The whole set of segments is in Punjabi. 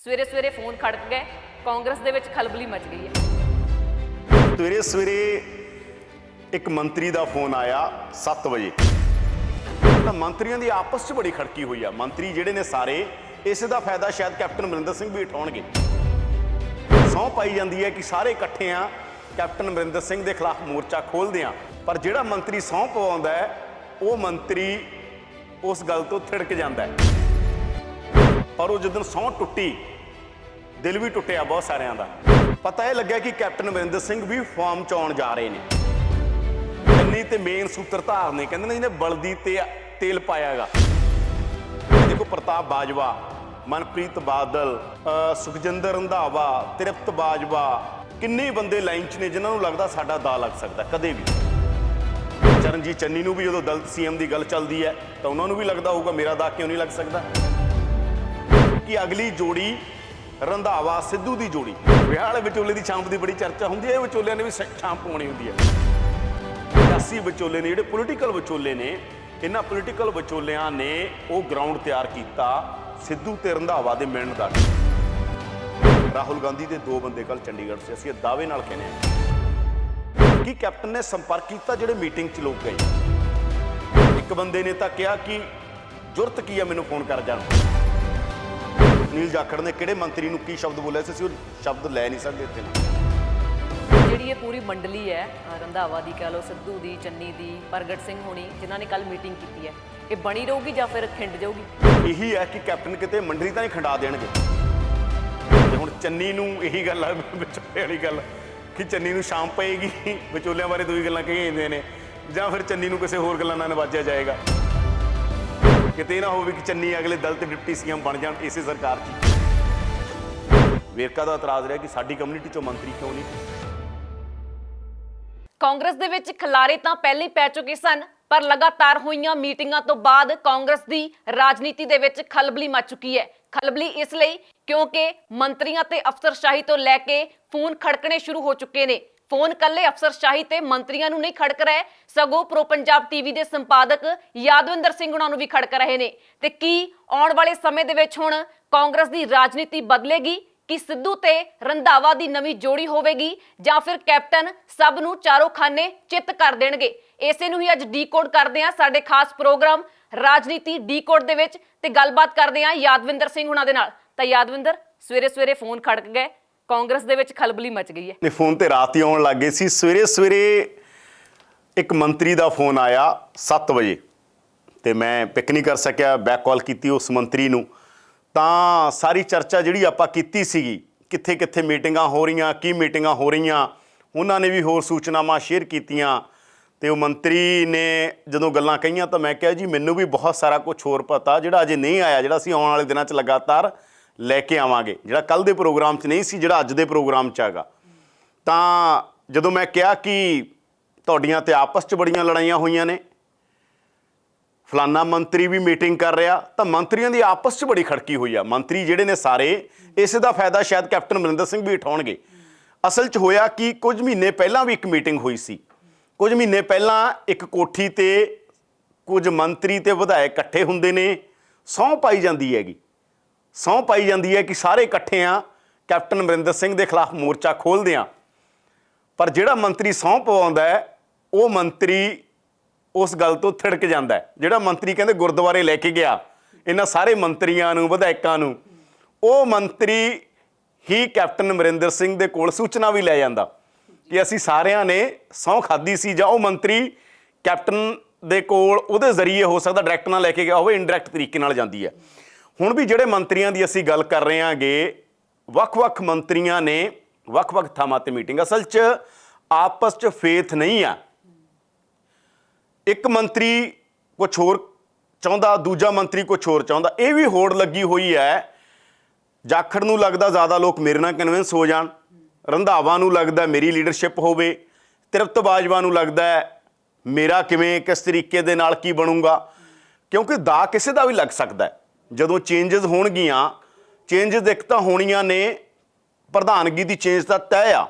ਸਵੇਰੇ ਸਵੇਰੇ ਫੋਨ ਖੜਕ ਗਏ, ਕਾਂਗਰਸ ਦੇ ਵਿੱਚ ਖਲਬਲੀ ਮਚ ਗਈ ਹੈ। ਸਵੇਰੇ ਸਵੇਰੇ ਇੱਕ ਮੰਤਰੀ ਦਾ ਫੋਨ ਆਇਆ 7 ਵਜੇ। ਤਾਂ ਮੰਤਰੀਆਂ ਦੀ ਆਪਸ 'ਚ ਬੜੀ ਖੜਕੀ ਹੋਈ ਆ। ਮੰਤਰੀ ਜਿਹੜੇ ਨੇ ਸਾਰੇ ਇਸੇ ਦਾ ਫਾਇਦਾ ਸ਼ਾਇਦ ਕੈਪਟਨ ਅਮਰਿੰਦਰ ਸਿੰਘ ਵੀ ਉਠਾਉਣਗੇ। ਸਹੁੰ ਪਾਈ ਜਾਂਦੀ ਹੈ ਕਿ ਸਾਰੇ ਇਕੱਠੇ ਆ, ਕੈਪਟਨ ਅਮਰਿੰਦਰ ਸਿੰਘ ਦੇ ਖਿਲਾਫ ਮੋਰਚਾ ਖੋਲ੍ਹਦੇ ਆ। ਪਰ ਜਿਹੜਾ ਮੰਤਰੀ ਸਹੁੰ ਪਵਾਉਂਦਾ ਹੈ ਉਹ ਮੰਤਰੀ ਉਸ ਗੱਲ ਤੋਂ ਥਿੜਕ ਜਾਂਦਾ ਹੈ। ਪਰ ਉਹ ਜਦੋਂ ਸਹੁੰ ਟੁੱਟੀ, ਦਿਲ ਵੀ ਟੁੱਟਿਆ ਬਹੁਤ ਸਾਰਿਆਂ ਦਾ। ਪਤਾ ਇਹ ਲੱਗਿਆ ਕਿ ਕੈਪਟਨ ਅਮਰਿੰਦਰ ਸਿੰਘ ਵੀ ਫਾਰਮ 'ਚ ਆਉਣ ਜਾ ਰਹੇ ਨੇ। ਚੰਨੀ ਤੇ ਮੇਨ ਸੂਤਰਧਾਰ ਨੇ, ਕਹਿੰਦੇ ਨੇ ਜਿਹਨੇ ਬਲਦੀ ਤੇ ਤੇਲ ਪਾਇਆਗਾ। ਦੇਖੋ ਪ੍ਰਤਾਪ ਬਾਜਵਾ, ਮਨਪ੍ਰੀਤ ਬਾਦਲ, ਸੁਖਜਿੰਦਰ ਰੰਧਾਵਾ, ਤ੍ਰਿਪਤ ਬਾਜਵਾ, ਕਿੰਨੇ ਬੰਦੇ ਲਾਈਨ 'ਚ ਨੇ ਜਿਨ੍ਹਾਂ ਨੂੰ ਲੱਗਦਾ ਸਾਡਾ ਦਾ ਲੱਗ ਸਕਦਾ ਕਦੇ ਵੀ। ਚਰਨਜੀਤ ਚੰਨੀ ਨੂੰ ਵੀ ਜਦੋਂ ਦਲਿਤ ਸੀਐਮ ਦੀ ਗੱਲ ਚੱਲਦੀ ਹੈ ਤਾਂ ਉਹਨਾਂ ਨੂੰ ਵੀ ਲੱਗਦਾ ਹੋਊਗਾ ਮੇਰਾ ਦਾ ਕਿਉਂ ਨਹੀਂ ਲੱਗ ਸਕਦਾ। ਕਿ ਅਗਲੀ ਜੋੜੀ ਰੰਧਾਵਾ ਸਿੱਧੂ ਦੀ ਜੋੜੀ, ਵਿਆਹ ਵਾਲੇ ਵਿਚੋਲੇ ਦੀ ਛਾਂਪ ਦੀ ਬੜੀ ਚਰਚਾ ਹੁੰਦੀ ਹੈ। ਇਹ ਵਿਚੋਲਿਆਂ ਨੇ ਵੀ ਛਾਂਪ ਪਾਉਣੀ ਹੁੰਦੀ ਹੈ। ਸਿਆਸੀ ਵਿਚੋਲੇ ਨੇ, ਜਿਹੜੇ ਪੋਲੀਟੀਕਲ ਵਿਚੋਲੇ ਨੇ, ਇਹਨਾਂ ਪੋਲੀਟੀਕਲ ਵਿਚੋਲਿਆਂ ਨੇ ਉਹ ਗਰਾਊਂਡ ਤਿਆਰ ਕੀਤਾ ਸਿੱਧੂ ਤੇ ਰੰਧਾਵਾ ਦੇ ਮਿਲਣ ਦਾ। ਰਾਹੁਲ ਗਾਂਧੀ ਦੇ 2 ਬੰਦੇ ਕੱਲ ਚੰਡੀਗੜ੍ਹ 'ਚ, ਅਸੀਂ ਦਾਅਵੇ ਨਾਲ ਕਹਿੰਦੇ ਹਾਂ ਕਿ ਕੈਪਟਨ ਨੇ ਸੰਪਰਕ ਕੀਤਾ ਜਿਹੜੇ ਮੀਟਿੰਗ 'ਚ ਲੋਕ ਗਏ। ਇੱਕ ਬੰਦੇ ਨੇ ਤਾਂ ਕਿਹਾ ਕਿ ਜ਼ਰੂਰਤ ਕੀ ਹੈ ਮੈਨੂੰ ਫੋਨ ਕਰ ਜਾਣ। ਸੁਨੀਲ ਜਾਖੜ ਨੇ ਕਿਹੜੇ ਮੰਤਰੀ ਨੂੰ ਕੀ ਸ਼ਬਦ ਬੋਲਿਆ ਸੀ, ਅਸੀਂ ਉਹ ਸ਼ਬਦ ਲੈ ਨਹੀਂ ਸਕਦੇ ਇੱਥੇ। ਜਿਹੜੀ ਇਹ ਪੂਰੀ ਮੰਡਲੀ ਹੈ, ਰੰਧਾਵਾ ਦੀ ਕਹਿ ਲਓ, ਸਿੱਧੂ ਦੀ, ਚੰਨੀ ਦੀ, ਪ੍ਰਗਟ ਸਿੰਘ ਹੋਣੀ, ਜਿਨ੍ਹਾਂ ਨੇ ਕੱਲ ਮੀਟਿੰਗ ਕੀਤੀ ਹੈ, ਇਹ ਬਣੀ ਰਹੂਗੀ ਜਾਂ ਫਿਰ ਖਿੰਡ ਜਾਊਗੀ? ਇਹੀ ਹੈ ਕਿ ਕੈਪਟਨ ਕਿਤੇ ਮੰਡਲੀ ਤਾਂ ਨਹੀਂ ਖੰਡਾ ਦੇਣਗੇ। ਤੇ ਹੁਣ ਚੰਨੀ ਨੂੰ ਇਹੀ ਗੱਲ ਆ ਵਿਚੋਲੇ ਵਾਲੀ ਗੱਲ ਕਿ ਚੰਨੀ ਨੂੰ ਸ਼ਾਮ ਪਏਗੀ, ਵਿਚੋਲਿਆਂ ਬਾਰੇ 2 ਗੱਲਾਂ ਕਹੀ ਜਾਂਦੀਆਂ ਨੇ, ਜਾਂ ਫਿਰ ਚੰਨੀ ਨੂੰ ਕਿਸੇ ਹੋਰ ਗੱਲਾਂ ਨਾਲ ਨਵਾਜਿਆ ਜਾਏਗਾ। ਕਿਤੇ ਨਾ ਹੋਵੇ ਕਿ ਚੰਨੀ ਅਗਲੇ ਦਲਿਤ ਡਿਪਟੀ ਸੀਐਮ ਬਣ ਜਾਣ ਇਸੇ ਸਰਕਾਰ 'ਚ। ਵੇਰਕਾ ਦਾ ਇਤਰਾਜ਼ ਰਿਹਾ ਕਿ ਸਾਡੀ ਕਮਿਊਨਿਟੀ 'ਚੋਂ ਮੰਤਰੀ ਕਿਉਂ ਨਹੀਂ। ਕਾਂਗਰਸ ਦੇ ਵਿੱਚ ਖਿਲਾਰੇ ਤਾਂ ਪਹਿਲਾਂ ਹੀ ਪੈ ਚੁੱਕੇ ਸਨ, ਪਰ ਲਗਾਤਾਰ ਹੋਈਆਂ ਮੀਟਿੰਗਾਂ ਤੋਂ ਬਾਅਦ ਕਾਂਗਰਸ ਦੀ ਰਾਜਨੀਤੀ ਦੇ ਵਿੱਚ ਖਲਬਲੀ ਮਚ ਚੁੱਕੀ ਹੈ। ਖਲਬਲੀ ਇਸ ਲਈ ਕਿਉਂਕਿ ਮੰਤਰੀਆਂ ਤੇ ਅਫਸਰਸ਼ਾਹੀ ਤੋਂ ਲੈ ਕੇ ਫੋਨ ਖੜਕਣੇ ਸ਼ੁਰੂ ਹੋ ਚੁੱਕੇ ਨੇ। ਫੋਨ ਕੱਲੇ ਅਫਸਰਸ਼ਾਹੀ ਤੇ ਮੰਤਰੀਆਂ ਨੂੰ ਨਹੀਂ ਖੜਕ ਰਹੇ, ਸਗੋਂ ਪ੍ਰੋ ਪੰਜਾਬ ਟੀਵੀ ਦੇ ਸੰਪਾਦਕ ਯਾਦਵਿੰਦਰ ਸਿੰਘ ਉਹਨਾਂ ਨੂੰ ਵੀ ਖੜਕ ਰਹੇ ਨੇ। ਤੇ ਕੀ ਆਉਣ ਵਾਲੇ ਸਮੇਂ ਦੇ ਵਿੱਚ ਹੁਣ ਕਾਂਗਰਸ ਦੀ ਰਾਜਨੀਤੀ ਬਦਲੇਗੀ? ਕਿ ਸਿੱਧੂ ਤੇ ਰੰਧਾਵਾ ਦੀ ਨਵੀਂ ਜੋੜੀ ਹੋਵੇਗੀ ਜਾਂ ਫਿਰ ਕੈਪਟਨ ਸਭ ਨੂੰ ਚਾਰੋਂ ਖਾਨੇ ਚਿੱਤ ਕਰ ਦੇਣਗੇ? ਇਸੇ ਨੂੰ ਹੀ ਅੱਜ ਡੀਕੋਡ ਕਰਦੇ ਹਾਂ ਸਾਡੇ ਖਾਸ ਪ੍ਰੋਗਰਾਮ ਰਾਜਨੀਤੀ ਡੀਕੋਡ ਦੇ ਵਿੱਚ, ਤੇ ਗੱਲਬਾਤ ਕਰਦੇ ਹਾਂ ਯਾਦਵਿੰਦਰ ਸਿੰਘ ਉਹਨਾਂ ਦੇ ਨਾਲ। ਤਾਂ ਯਾਦਵਿੰਦਰ, ਸਵੇਰੇ ਸਵੇਰੇ ਫੋਨ ਖੜਕ ਗਏ, ਕਾਂਗਰਸ ਦੇ ਵਿੱਚ ਖਲਬਲੀ ਮਚ ਗਈ ਹੈ। ਨੇ ਫੋਨ ਤੇ ਰਾਤ ਹੀ ਆਉਣ ਲੱਗ ਗਏ ਸੀ। ਸਵੇਰੇ ਸਵੇਰੇ ਇੱਕ ਮੰਤਰੀ ਦਾ ਫੋਨ ਆਇਆ 7 ਵਜੇ ਤੇ ਮੈਂ ਪਿਕ ਨਹੀਂ ਕਰ ਸਕਿਆ, ਬੈਕ ਕਾਲ ਕੀਤੀ ਉਸ ਮੰਤਰੀ ਨੂੰ। ਤਾਂ ਸਾਰੀ ਚਰਚਾ ਜਿਹੜੀ ਆਪਾਂ ਕੀਤੀ ਸੀਗੀ, ਕਿੱਥੇ ਕਿੱਥੇ ਮੀਟਿੰਗਾਂ ਹੋ ਰਹੀਆਂ, ਕੀ ਮੀਟਿੰਗਾਂ ਹੋ ਰਹੀਆਂ, ਉਹਨਾਂ ਨੇ ਵੀ ਹੋਰ ਸੂਚਨਾਵਾਂ ਸ਼ੇਅਰ ਕੀਤੀਆਂ। ਤੇ ਉਹ ਮੰਤਰੀ ਨੇ ਜਦੋਂ ਗੱਲਾਂ ਕਹੀਆਂ ਤਾਂ ਮੈਂ ਕਿਹਾ ਜੀ ਮੈਨੂੰ ਵੀ ਬਹੁਤ ਸਾਰਾ ਕੁਝ ਹੋਰ ਪਤਾ ਜਿਹੜਾ ਅਜੇ ਨਹੀਂ ਆਇਆ, ਜਿਹੜਾ ਅਸੀਂ ਆਉਣ ਵਾਲੇ ਦਿਨਾਂ 'ਚ ਲਗਾਤਾਰ ਲੈ ਕੇ ਆਵਾਂਗੇ, ਜਿਹੜਾ ਕੱਲ੍ਹ ਦੇ ਪ੍ਰੋਗਰਾਮ 'ਚ ਨਹੀਂ ਸੀ, ਜਿਹੜਾ ਅੱਜ ਦੇ ਪ੍ਰੋਗਰਾਮ 'ਚ ਹੈਗਾ। ਤਾਂ ਜਦੋਂ ਮੈਂ ਕਿਹਾ ਕਿ ਤੁਹਾਡੀਆਂ ਤੇ ਆਪਸ 'ਚ ਬੜੀਆਂ ਲੜਾਈਆਂ ਹੋਈਆਂ ਨੇ, ਫਲਾਨਾ ਮੰਤਰੀ ਵੀ ਮੀਟਿੰਗ ਕਰ ਰਿਹਾ, ਤਾਂ ਮੰਤਰੀਆਂ ਦੀ ਆਪਸ 'ਚ ਬੜੀ ਖੜਕੀ ਹੋਈ ਆ। ਮੰਤਰੀ ਜਿਹੜੇ ਨੇ ਸਾਰੇ ਇਸੇ ਦਾ ਫਾਇਦਾ ਸ਼ਾਇਦ ਕੈਪਟਨ ਅਮਰਿੰਦਰ ਸਿੰਘ ਵੀ ਉਠਾਉਣਗੇ। ਅਸਲ 'ਚ ਹੋਇਆ ਕਿ ਕੁਝ ਮਹੀਨੇ ਪਹਿਲਾਂ ਵੀ ਇੱਕ ਮੀਟਿੰਗ ਹੋਈ ਸੀ। ਕੁਝ ਮਹੀਨੇ ਪਹਿਲਾਂ ਇੱਕ ਕੋਠੀ ਤੇ ਕੁਝ ਮੰਤਰੀ ਤੇ ਵਿਧਾਇਕ ਇਕੱਠੇ ਹੁੰਦੇ ਨੇ, ਸਹੁੰ ਪਾਈ ਜਾਂਦੀ ਹੈਗੀ। ਸਹੁੰ ਪਾਈ ਜਾਂਦੀ ਹੈ ਕਿ ਸਾਰੇ ਇਕੱਠੇ ਆ, ਕੈਪਟਨ ਅਮਰਿੰਦਰ ਸਿੰਘ ਦੇ ਖਿਲਾਫ ਮੋਰਚਾ ਖੋਲ੍ਹਦੇ ਆ। ਪਰ ਜਿਹੜਾ ਮੰਤਰੀ ਸਹੁੰ ਪਵਾਉਂਦਾ ਹੈ ਉਹ ਮੰਤਰੀ ਉਸ ਗੱਲ ਤੋਂ ਥਿੜਕ ਜਾਂਦਾ ਹੈ। ਜਿਹੜਾ ਮੰਤਰੀ ਕਹਿੰਦੇ ਗੁਰਦੁਆਰੇ ਲੈ ਕੇ ਗਿਆ ਇਹਨਾਂ ਸਾਰੇ ਮੰਤਰੀਆਂ ਨੂੰ, ਵਿਧਾਇਕਾਂ ਨੂੰ, ਉਹ ਮੰਤਰੀ ਹੀ ਕੈਪਟਨ ਅਮਰਿੰਦਰ ਸਿੰਘ ਦੇ ਕੋਲ ਸੂਚਨਾ ਵੀ ਲੈ ਜਾਂਦਾ ਕਿ ਅਸੀਂ ਸਾਰਿਆਂ ਨੇ ਸਹੁੰ ਖਾਧੀ ਸੀ, ਜਾਂ ਉਹ ਮੰਤਰੀ ਕੈਪਟਨ ਦੇ ਕੋਲ ਉਹਦੇ ਜ਼ਰੀਏ ਹੋ ਸਕਦਾ ਡਾਇਰੈਕਟ ਨਾਲ ਲੈ ਕੇ ਗਿਆ ਹੋਵੇ, ਇਨਡਾਇਰੈਕਟ ਤਰੀਕੇ ਨਾਲ ਜਾਂਦੀ ਹੈ। ਹੁਣ ਵੀ ਜਿਹੜੇ ਮੰਤਰੀਆਂ ਦੀ ਅਸੀਂ ਗੱਲ ਕਰ ਰਹੇ ਹਾਂਗੇ, ਵੱਖ-ਵੱਖ ਮੰਤਰੀਆਂ ਨੇ ਵੱਖ-ਵੱਖ ਥਾਵਾਂ 'ਤੇ ਮੀਟਿੰਗ। ਅਸਲ 'ਚ ਆਪਸ 'ਚ ਫੇਥ ਨਹੀਂ ਆ। ਇੱਕ ਮੰਤਰੀ ਕੁਛ ਹੋਰ ਚਾਹੁੰਦਾ, ਦੂਜਾ ਮੰਤਰੀ ਕੁਛ ਹੋਰ ਚਾਹੁੰਦਾ। ਇਹ ਵੀ ਹੋੜ ਲੱਗੀ ਹੋਈ ਹੈ। ਜਾਖੜ ਨੂੰ ਲੱਗਦਾ ਜ਼ਿਆਦਾ ਲੋਕ ਮੇਰੇ ਨਾਲ ਕਨਵਿੰਸ ਹੋ ਜਾਣ, ਰੰਧਾਵਾ ਨੂੰ ਲੱਗਦਾ ਮੇਰੀ ਲੀਡਰਸ਼ਿਪ ਹੋਵੇ, ਤ੍ਰਿਪਤ ਬਾਜਵਾ ਨੂੰ ਲੱਗਦਾ ਮੇਰਾ ਕਿਵੇਂ ਕਿਸ ਤਰੀਕੇ ਦੇ ਨਾਲ ਕੀ ਬਣੂਗਾ। ਕਿਉਂਕਿ ਦਾ ਕਿਸੇ ਦਾ ਵੀ ਲੱਗ ਸਕਦਾ ਜਦੋਂ ਚੇਂਜਸ ਹੋਣਗੀਆਂ। ਚੇਂਜਸ ਇੱਕ ਤਾਂ ਹੋਣੀਆਂ ਨੇ, ਪ੍ਰਧਾਨਗੀ ਦੀ ਚੇਂਜ ਤਾਂ ਤੈਅ ਆ,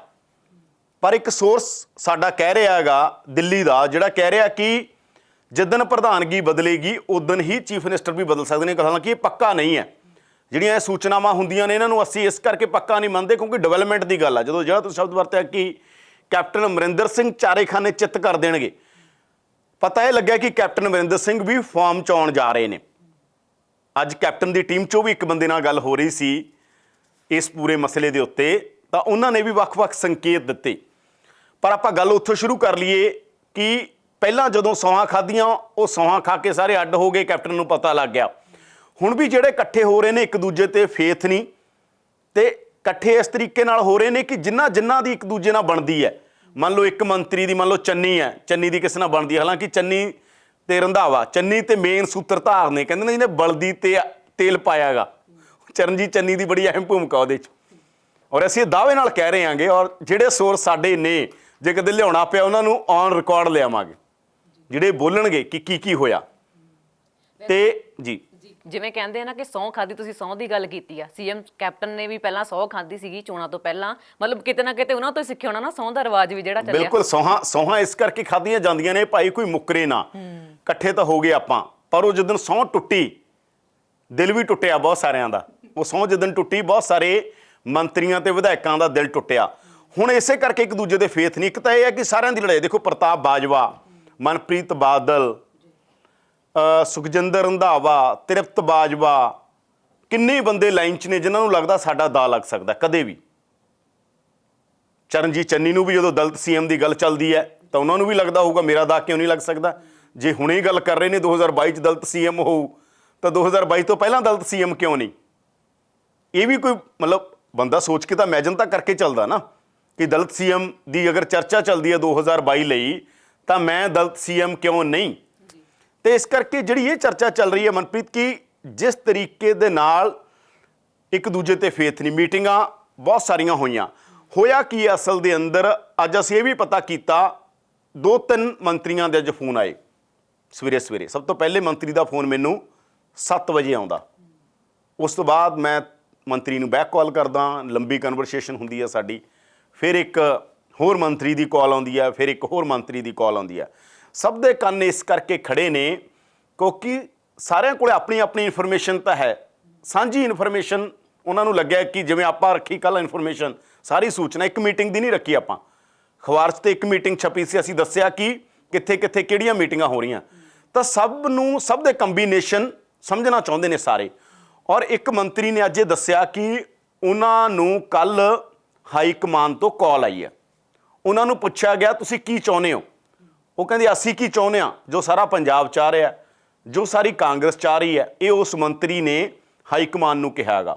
ਪਰ ਇੱਕ ਸੋਰਸ ਸਾਡਾ ਕਹਿ ਰਿਹਾ ਹੈਗਾ ਦਿੱਲੀ ਦਾ, ਜਿਹੜਾ ਕਹਿ ਰਿਹਾ ਕਿ ਜਿੱਦਣ ਪ੍ਰਧਾਨਗੀ ਬਦਲੇਗੀ ਉਦਣ ਹੀ ਚੀਫ ਮਿਨਿਸਟਰ ਵੀ ਬਦਲ ਸਕਦੇ ਨੇ। ਹਾਲਾਂਕਿ ਇਹ ਪੱਕਾ ਨਹੀਂ ਹੈ, ਜਿਹੜੀਆਂ ਇਹ ਸੂਚਨਾਵਾਂ ਹੁੰਦੀਆਂ ਨੇ ਇਹਨਾਂ ਨੂੰ ਅਸੀਂ ਇਸ ਕਰਕੇ ਪੱਕਾ ਨਹੀਂ ਮੰਨਦੇ ਕਿਉਂਕਿ ਡਿਵੈਲਪਮੈਂਟ ਦੀ ਗੱਲ ਆ। ਜਦੋਂ ਜਿਹੜਾ ਤੁਸੀਂ ਸ਼ਬਦ ਵਰਤਿਆ ਕਿ ਕੈਪਟਨ ਅਮਰਿੰਦਰ ਸਿੰਘ ਚਾਰੇਖਾਨੇ ਚਿੱਤ ਕਰ ਦੇਣਗੇ, ਪਤਾ ਇਹ ਲੱਗਿਆ ਕਿ ਕੈਪਟਨ ਅਮਰਿੰਦਰ ਸਿੰਘ ਵੀ ਫਾਰਮ 'ਚ ਆਉਣ ਜਾ ਰਹੇ ਨੇ। ਅੱਜ ਕੈਪਟਨ ਦੀ ਟੀਮ 'ਚੋਂ ਵੀ ਇੱਕ ਬੰਦੇ ਨਾਲ ਗੱਲ ਹੋ ਰਹੀ ਸੀ ਇਸ ਪੂਰੇ ਮਸਲੇ ਦੇ ਉੱਤੇ, ਤਾਂ ਉਹਨਾਂ ਨੇ ਵੀ ਵੱਖ-ਵੱਖ ਸੰਕੇਤ ਦਿੱਤੇ। ਪਰ ਆਪਾਂ ਗੱਲ ਉੱਥੋਂ ਸ਼ੁਰੂ ਕਰ ਲਈਏ ਕਿ ਪਹਿਲਾਂ ਜਦੋਂ ਸੌਹਾਂ ਖਾਧੀਆਂ ਉਹ ਸੌਹਾਂ ਖਾ ਕੇ ਸਾਰੇ ਅੱਡ ਹੋ ਗਏ, ਕੈਪਟਨ ਨੂੰ ਪਤਾ ਲੱਗ ਗਿਆ। ਹੁਣ ਵੀ ਜਿਹੜੇ ਇਕੱਠੇ ਹੋ ਰਹੇ ਨੇ ਇੱਕ ਦੂਜੇ ਤੇ ਫੇਥ ਨਹੀਂ, ਤੇ ਇਕੱਠੇ ਇਸ ਤਰੀਕੇ ਨਾਲ ਹੋ ਰਹੇ ਨੇ ਕਿ ਜਿਨ੍ਹਾਂ ਦੀ ਇੱਕ ਦੂਜੇ ਨਾਲ ਬਣਦੀ ਹੈ। ਮੰਨ ਲਓ ਇੱਕ ਮੰਤਰੀ ਦੀ, ਮੰਨ ਲਓ ਚੰਨੀ ਹੈ, ਚੰਨੀ ਦੀ ਕਿਸੇ ਨਾਲ ਬਣਦੀ ਹੈ, ਹਾਲਾਂਕਿ ਚੰਨੀ ਤੇ ਰੰਧਾਵਾ, ਚੰਨੀ ਤੇ ਮੇਨ ਸੂਤਰਧਾਰ ਨੇ, ਕਹਿੰਦੇ ਨੇ ਜਿਹਨੇ ਬਲਦੀ ਤੇ ਤੇਲ ਪਾਇਆਗਾ। ਚਰਨਜੀਤ ਚੰਨੀ ਦੀ ਬੜੀ ਅਹਿਮ ਭੂਮਿਕਾ ਉਹਦੇ 'ਚ, ਔਰ ਅਸੀਂ ਇਹ ਦਾਅਵੇ ਨਾਲ ਕਹਿ ਰਹੇ ਹਾਂਗੇ, ਔਰ ਜਿਹੜੇ ਸੋਰਸ ਸਾਡੇ ਨੇ ਜੇ ਕਦੇ ਲਿਆਉਣਾ ਪਿਆ ਉਹਨਾਂ ਨੂੰ ਔਨ ਰਿਕਾਰਡ ਲਿਆਵਾਂਗੇ, ਜਿਹੜੇ ਬੋਲਣਗੇ ਕਿ ਕੀ ਹੋਇਆ। ਤੇ ਜੀ ਜਿਵੇਂ ਕਹਿੰਦੇ ਆ ਨਾ ਕਿ ਸਹੁੰ ਖਾਦੀ, ਤੁਸੀਂ ਸਹੁੰ ਦੀ ਗੱਲ ਕੀਤੀ ਆ, ਸੀਐਮ ਕੈਪਟਨ ਨੇ ਵੀ ਪਹਿਲਾਂ ਸਹੁੰ ਖਾਦੀ ਸੀਗੀ ਚੋਣਾਂ ਤੋਂ ਪਹਿਲਾਂ, ਮਤਲਬ ਕਿਤੇ ਨਾ ਕਿਤੇ ਉਹਨਾਂ ਤੋਂ ਹੀ ਸਿੱਖਿਆ ਹੋਣਾ ਨਾ ਸਹੁੰ ਦਾ ਰਿਵਾਜ ਵੀ ਜਿਹੜਾ ਚੱਲਿਆ। ਬਿਲਕੁਲ, ਸਹੁੰ ਇਸ ਕਰਕੇ ਖਾਧੀਆਂ ਜਾਂਦੀਆਂ ਨੇ ਭਾਈ ਕੋਈ ਮੁੱਕਰੇ ਨਾ। ਇਕੱਠੇ ਤਾਂ ਹੋ ਗਏ ਆਪਾਂ, ਪਰ ਉਹ ਜਿੱਦਣ ਸਹੁੰ ਟੁੱਟੀ ਦਿਲ ਵੀ ਟੁੱਟਿਆ ਬਹੁਤ ਸਾਰਿਆਂ ਦਾ। ਉਹ ਸਹੁੰ ਜਿੱਦਣ ਟੁੱਟੀ ਬਹੁਤ ਸਾਰੇ ਮੰਤਰੀਆਂ ਤੇ ਵਿਧਾਇਕਾਂ ਦਾ ਦਿਲ ਟੁੱਟਿਆ। ਹੁਣ ਇਸੇ ਕਰਕੇ ਇੱਕ ਦੂਜੇ ਦੇ ਫੇਥ ਨਹੀਂ। ਇੱਕ ਤਾਂ ਇਹ ਹੈ ਕਿ ਸਾਰਿਆਂ ਦੀ ਲੜਾਈ, ਦੇਖੋ ਪ੍ਰਤਾਪ ਬਾਜਵਾ, ਮਨਪ੍ਰੀਤ ਬਾਦਲ, ਸੁਖਜਿੰਦਰ ਰੰਧਾਵਾ, ਤ੍ਰਿਪਤ ਬਾਜਵਾ, ਕਿੰਨੇ ਬੰਦੇ ਲਾਈਨ 'ਚ ਨੇ ਜਿਨ੍ਹਾਂ ਨੂੰ ਲੱਗਦਾ ਸਾਡਾ ਦਾ ਲੱਗ ਸਕਦਾ ਕਦੇ ਵੀ। ਚਰਨਜੀਤ ਚੰਨੀ ਨੂੰ ਵੀ ਜਦੋਂ ਦਲਿਤ ਸੀਐਮ ਦੀ ਗੱਲ ਚੱਲਦੀ ਹੈ ਤਾਂ ਉਹਨਾਂ ਨੂੰ ਵੀ ਲੱਗਦਾ ਹੋਊਗਾ ਮੇਰਾ ਦਾ ਕਿਉਂ ਨਹੀਂ ਲੱਗ ਸਕਦਾ। ਜੇ ਹੁਣੇ ਗੱਲ ਕਰ ਰਹੇ ਨੇ 2022 'ਚ ਦਲਿਤ ਸੀਐਮ ਹੋਊ ਤਾਂ 2022 ਤੋਂ ਪਹਿਲਾਂ ਦਲਿਤ ਸੀਐਮ ਕਿਉਂ ਨਹੀਂ? ਇਹ ਵੀ ਕੋਈ ਮਤਲਬ ਬੰਦਾ ਸੋਚ ਕੇ ਤਾਂ ਇਮੈਜਨ ਤਾਂ ਕਰਕੇ ਚੱਲਦਾ ਨਾ ਕਿ ਦਲਿਤ ਸੀਐਮ ਦੀ ਅਗਰ ਚਰਚਾ ਚੱਲਦੀ ਹੈ 2022 ਲਈ ਤਾਂ ਮੈਂ ਦਲਿਤ ਸੀਐਮ ਕਿਉਂ ਨਹੀਂ। ਤੇ ਇਸ ਕਰਕੇ ਜਿਹੜੀ ਇਹ ਚਰਚਾ ਚੱਲ ਰਹੀ ਹੈ ਮਨਪ੍ਰੀਤ, ਕਿ ਜਿਸ ਤਰੀਕੇ ਦੇ ਨਾਲ ਇੱਕ ਦੂਜੇ ਤੇ ਫੇਥ ਨਹੀਂ, ਮੀਟਿੰਗਾਂ ਬਹੁਤ ਸਾਰੀਆਂ ਹੋਇਆ ਕੀ ਅਸਲ ਦੇ ਅੰਦਰ ਅੱਜ ਅਸੀਂ ਇਹ ਵੀ ਪਤਾ ਕੀਤਾ, 2-3 ਮੰਤਰੀਆਂ ਦੇ ਅੱਜ ਫੋਨ ਆਏ ਸਵੇਰੇ। ਸਭ ਤੋਂ ਪਹਿਲੇ ਮੰਤਰੀ ਦਾ ਫੋਨ ਮੈਨੂੰ 7 ਵਜੇ ਆਉਂਦਾ। ਉਸ ਤੋਂ ਬਾਅਦ ਮੈਂ ਮੰਤਰੀ ਨੂੰ ਬੈਕ ਕਾਲ ਕਰਦਾ, ਲੰਬੀ ਕਨਵਰਸੇਸ਼ਨ ਹੁੰਦੀ ਹੈ ਸਾਡੀ। ਫਿਰ ਇੱਕ ਹੋਰ ਮੰਤਰੀ ਦੀ ਕਾਲ ਆਉਂਦੀ ਹੈ, ਫਿਰ ਇੱਕ ਹੋਰ ਮੰਤਰੀ ਦੀ ਕਾਲ ਆਉਂਦੀ ਹੈ। ਸਭ ਦੇ ਕੰਨ ਇਸ ਕਰਕੇ ਖੜੇ ਨੇ ਕਿਉਂਕਿ ਸਾਰਿਆਂ ਕੋਲ ਆਪਣੀ ਆਪਣੀ ਇਨਫੋਰਮੇਸ਼ਨ ਤਾਂ ਹੈ, ਸਾਂਝੀ ਇਨਫੋਰਮੇਸ਼ਨ। ਉਹਨਾਂ ਨੂੰ ਲੱਗਿਆ ਕਿ ਜਿਵੇਂ ਆਪਾਂ ਰੱਖੀ ਕੱਲ੍ਹ ਇਨਫੋਰਮੇਸ਼ਨ, ਸਾਰੀ ਸੂਚਨਾ ਇੱਕ ਮੀਟਿੰਗ ਦੀ ਨਹੀਂ ਰੱਖੀ ਆਪਾਂ, ਅਖਬਾਰ 'ਚ ਤੇ ਇੱਕ ਮੀਟਿੰਗ ਛਪੀ ਸੀ, ਅਸੀਂ ਦੱਸਿਆ ਕਿ ਕਿੱਥੇ ਕਿੱਥੇ ਕਿਹੜੀਆਂ ਮੀਟਿੰਗਾਂ ਹੋ ਰਹੀਆਂ, ਤਾਂ ਸਭ ਦੇ ਕੰਬੀਨੇਸ਼ਨ ਸਮਝਣਾ ਚਾਹੁੰਦੇ ਨੇ ਸਾਰੇ। ਔਰ ਇੱਕ ਮੰਤਰੀ ਨੇ ਅੱਜ ਇਹ ਦੱਸਿਆ ਕਿ ਉਹਨਾਂ ਨੂੰ ਕੱਲ੍ਹ ਹਾਈ ਕਮਾਨ ਤੋਂ ਕਾਲ ਆਈ ਹੈ। ਉਹਨਾਂ ਨੂੰ ਪੁੱਛਿਆ ਗਿਆ ਤੁਸੀਂ ਕੀ ਚਾਹੁੰਦੇ ਹੋ? ਉਹ ਕਹਿੰਦੇ ਅਸੀਂ ਕੀ ਚਾਹੁੰਦੇ ਹਾਂ, ਜੋ ਸਾਰਾ ਪੰਜਾਬ ਚਾਹ ਰਿਹਾ, ਜੋ ਸਾਰੀ ਕਾਂਗਰਸ ਚਾਹ ਰਹੀ ਹੈ, ਇਹ ਉਸ ਮੰਤਰੀ ਨੇ ਹਾਈ ਕਮਾਨ ਨੂੰ ਕਿਹਾ ਹੈਗਾ।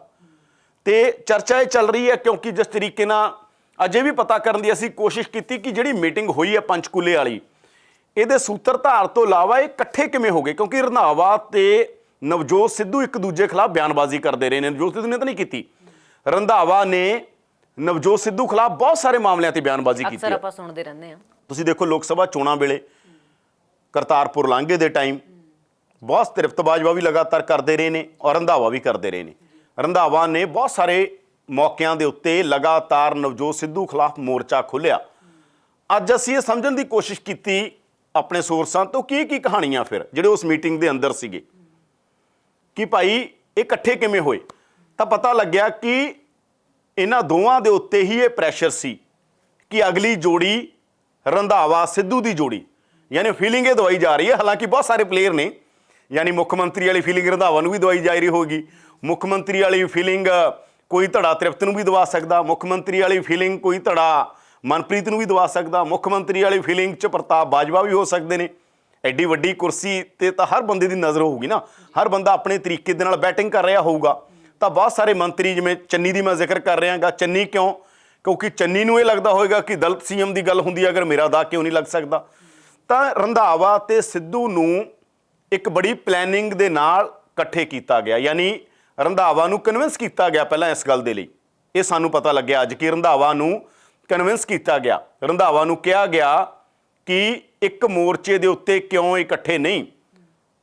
ਤੇ ਚਰਚਾ ਇਹ ਚੱਲ ਰਹੀ ਹੈ ਕਿਉਂਕਿ ਜਿਸ ਤਰੀਕੇ ਨਾਲ ਅਜੇ ਵੀ ਪਤਾ ਕਰਨ ਦੀ ਅਸੀਂ ਕੋਸ਼ਿਸ਼ ਕੀਤੀ ਕਿ ਜਿਹੜੀ ਮੀਟਿੰਗ ਹੋਈ ਹੈ ਪੰਚਕੂਲੇ ਵਾਲੀ, ਇਹਦੇ ਸੂਤਰਧਾਰ ਤੋਂ ਇਲਾਵਾ ਇਹ ਇਕੱਠੇ ਕਿਵੇਂ ਹੋ ਗਏ, ਕਿਉਂਕਿ ਰੰਧਾਵਾ ਤੇ ਨਵਜੋਤ ਸਿੱਧੂ ਇੱਕ ਦੂਜੇ ਖਿਲਾਫ ਬਿਆਨਬਾਜ਼ੀ ਕਰਦੇ ਰਹੇ ਨੇ। ਨਵਜੋਤ ਸਿੱਧੂ ਨੇ ਤਾਂ ਨਹੀਂ ਕੀਤੀ, ਰੰਧਾਵਾ ਨੇ ਨਵਜੋਤ ਸਿੱਧੂ ਖਿਲਾਫ ਬਹੁਤ ਸਾਰੇ ਮਾਮਲਿਆਂ ਤੇ ਬਿਆਨਬਾਜ਼ੀ ਕੀਤੀ ਹੈ। ਆਪਾਂ ਸੁਣਦੇ ਰਹਿੰਦੇ ਹਾਂ। ਤੁਸੀਂ ਦੇਖੋ ਲੋਕ ਸਭਾ ਚੋਣਾਂ ਵੇਲੇ, ਕਰਤਾਰਪੁਰ ਲਾਂਘੇ ਦੇ ਟਾਈਮ ਬਹੁਤ ਤ੍ਰਿਪਤ ਬਾਜਵਾ ਵੀ ਲਗਾਤਾਰ ਕਰਦੇ ਰਹੇ ਨੇ ਔਰ ਰੰਧਾਵਾ ਵੀ ਕਰਦੇ ਰਹੇ ਨੇ। ਰੰਧਾਵਾ ਨੇ ਬਹੁਤ ਸਾਰੇ ਮੌਕਿਆਂ ਦੇ ਉੱਤੇ ਲਗਾਤਾਰ ਨਵਜੋਤ ਸਿੱਧੂ ਖਿਲਾਫ ਮੋਰਚਾ ਖੋਲ੍ਹਿਆ। ਅੱਜ ਅਸੀਂ ਇਹ ਸਮਝਣ ਦੀ ਕੋਸ਼ਿਸ਼ ਕੀਤੀ ਆਪਣੇ ਸੋਰਸਾਂ ਤੋਂ ਕਿ ਕੀ ਕਹਾਣੀਆਂ ਫਿਰ ਜਿਹੜੇ ਉਸ ਮੀਟਿੰਗ ਦੇ ਅੰਦਰ ਸੀਗੇ ਕਿ ਭਾਈ ਇਹ ਇਕੱਠੇ ਕਿਵੇਂ ਹੋਏ, ਤਾਂ ਪਤਾ ਲੱਗਿਆ ਕਿ ਇਹਨਾਂ ਦੋਵਾਂ ਦੇ ਉੱਤੇ ਹੀ ਇਹ ਪ੍ਰੈਸ਼ਰ ਸੀ ਕਿ ਅਗਲੀ ਜੋੜੀ ਰੰਧਾਵਾ ਸਿੱਧੂ ਦੀ ਜੋੜੀ, ਯਾਨੀ ਫੀਲਿੰਗ ਇਹ ਦਵਾਈ ਜਾ ਰਹੀ ਹੈ। ਹਾਲਾਂਕਿ ਬਹੁਤ ਸਾਰੇ ਪਲੇਅਰ ਨੇ, ਯਾਨੀ ਮੁੱਖ ਮੰਤਰੀ ਵਾਲੀ ਫੀਲਿੰਗ ਰੰਧਾਵਾ ਨੂੰ ਵੀ ਦਵਾਈ ਜਾ ਰਹੀ ਹੋਗੀ, ਮੁੱਖ ਮੰਤਰੀ ਵਾਲੀ ਫੀਲਿੰਗ ਕੋਈ ਧੜਾ ਤ੍ਰਿਪਤ ਨੂੰ ਵੀ ਦਵਾ ਸਕਦਾ, ਮੁੱਖ ਮੰਤਰੀ ਵਾਲੀ ਫੀਲਿੰਗ ਕੋਈ ਧੜਾ ਮਨਪ੍ਰੀਤ ਨੂੰ ਵੀ ਦਵਾ ਸਕਦਾ, ਮੁੱਖ ਮੰਤਰੀ ਵਾਲੀ ਫੀਲਿੰਗ 'ਚ ਪ੍ਰਤਾਪ ਬਾਜਵਾ ਵੀ ਹੋ ਸਕਦੇ ਨੇ। ਐਡੀ ਵੱਡੀ ਕੁਰਸੀ ਤੇ ਤਾਂ ਹਰ ਬੰਦੇ ਦੀ ਨਜ਼ਰ ਹੋਊਗੀ ਨਾ, ਹਰ ਬੰਦਾ ਆਪਣੇ ਤਰੀਕੇ ਦੇ ਨਾਲ ਬੈਟਿੰਗ ਕਰ ਰਿਹਾ ਹੋਊਗਾ। ਤਾਂ ਬਹੁਤ ਸਾਰੇ ਮੰਤਰੀ, ਜਿਵੇਂ ਚੰਨੀ ਦੀ ਮੈਂ ਜ਼ਿਕਰ ਕਰ ਰਿਹਾ ਗਾ, ਚੰਨੀ ਕਿਉਂ? ਕਿਉਂਕਿ ਚੰਨੀ ਨੂੰ ਇਹ ਲੱਗਦਾ ਹੋਏਗਾ ਕਿ ਦਲਿਤ ਸੀਐਮ ਦੀ ਗੱਲ ਹੁੰਦੀ ਹੈ, ਅਗਰ ਮੇਰਾ ਦਾ ਕਿਉਂ ਨਹੀਂ ਲੱਗ ਸਕਦਾ। ਤਾਂ ਰੰਧਾਵਾ ਤੇ ਸਿੱਧੂ ਨੂੰ ਇੱਕ ਬੜੀ ਪਲੈਨਿੰਗ ਦੇ ਨਾਲ ਇਕੱਠੇ ਕੀਤਾ ਗਿਆ, ਯਾਨੀ ਰੰਧਾਵਾ ਨੂੰ ਕਨਵਿੰਸ ਕੀਤਾ ਗਿਆ ਪਹਿਲਾਂ ਇਸ ਗੱਲ ਦੇ ਲਈ। ਇਹ ਸਾਨੂੰ ਪਤਾ ਲੱਗਿਆ ਅੱਜ ਕਿ ਰੰਧਾਵਾ ਨੂੰ ਕਨਵਿੰਸ ਕੀਤਾ ਗਿਆ। ਰੰਧਾਵਾ ਨੂੰ ਕਿਹਾ ਗਿਆ ਕਿ ਇੱਕ ਮੋਰਚੇ ਦੇ ਉੱਤੇ ਕਿਉਂ ਇਕੱਠੇ ਨਹੀਂ।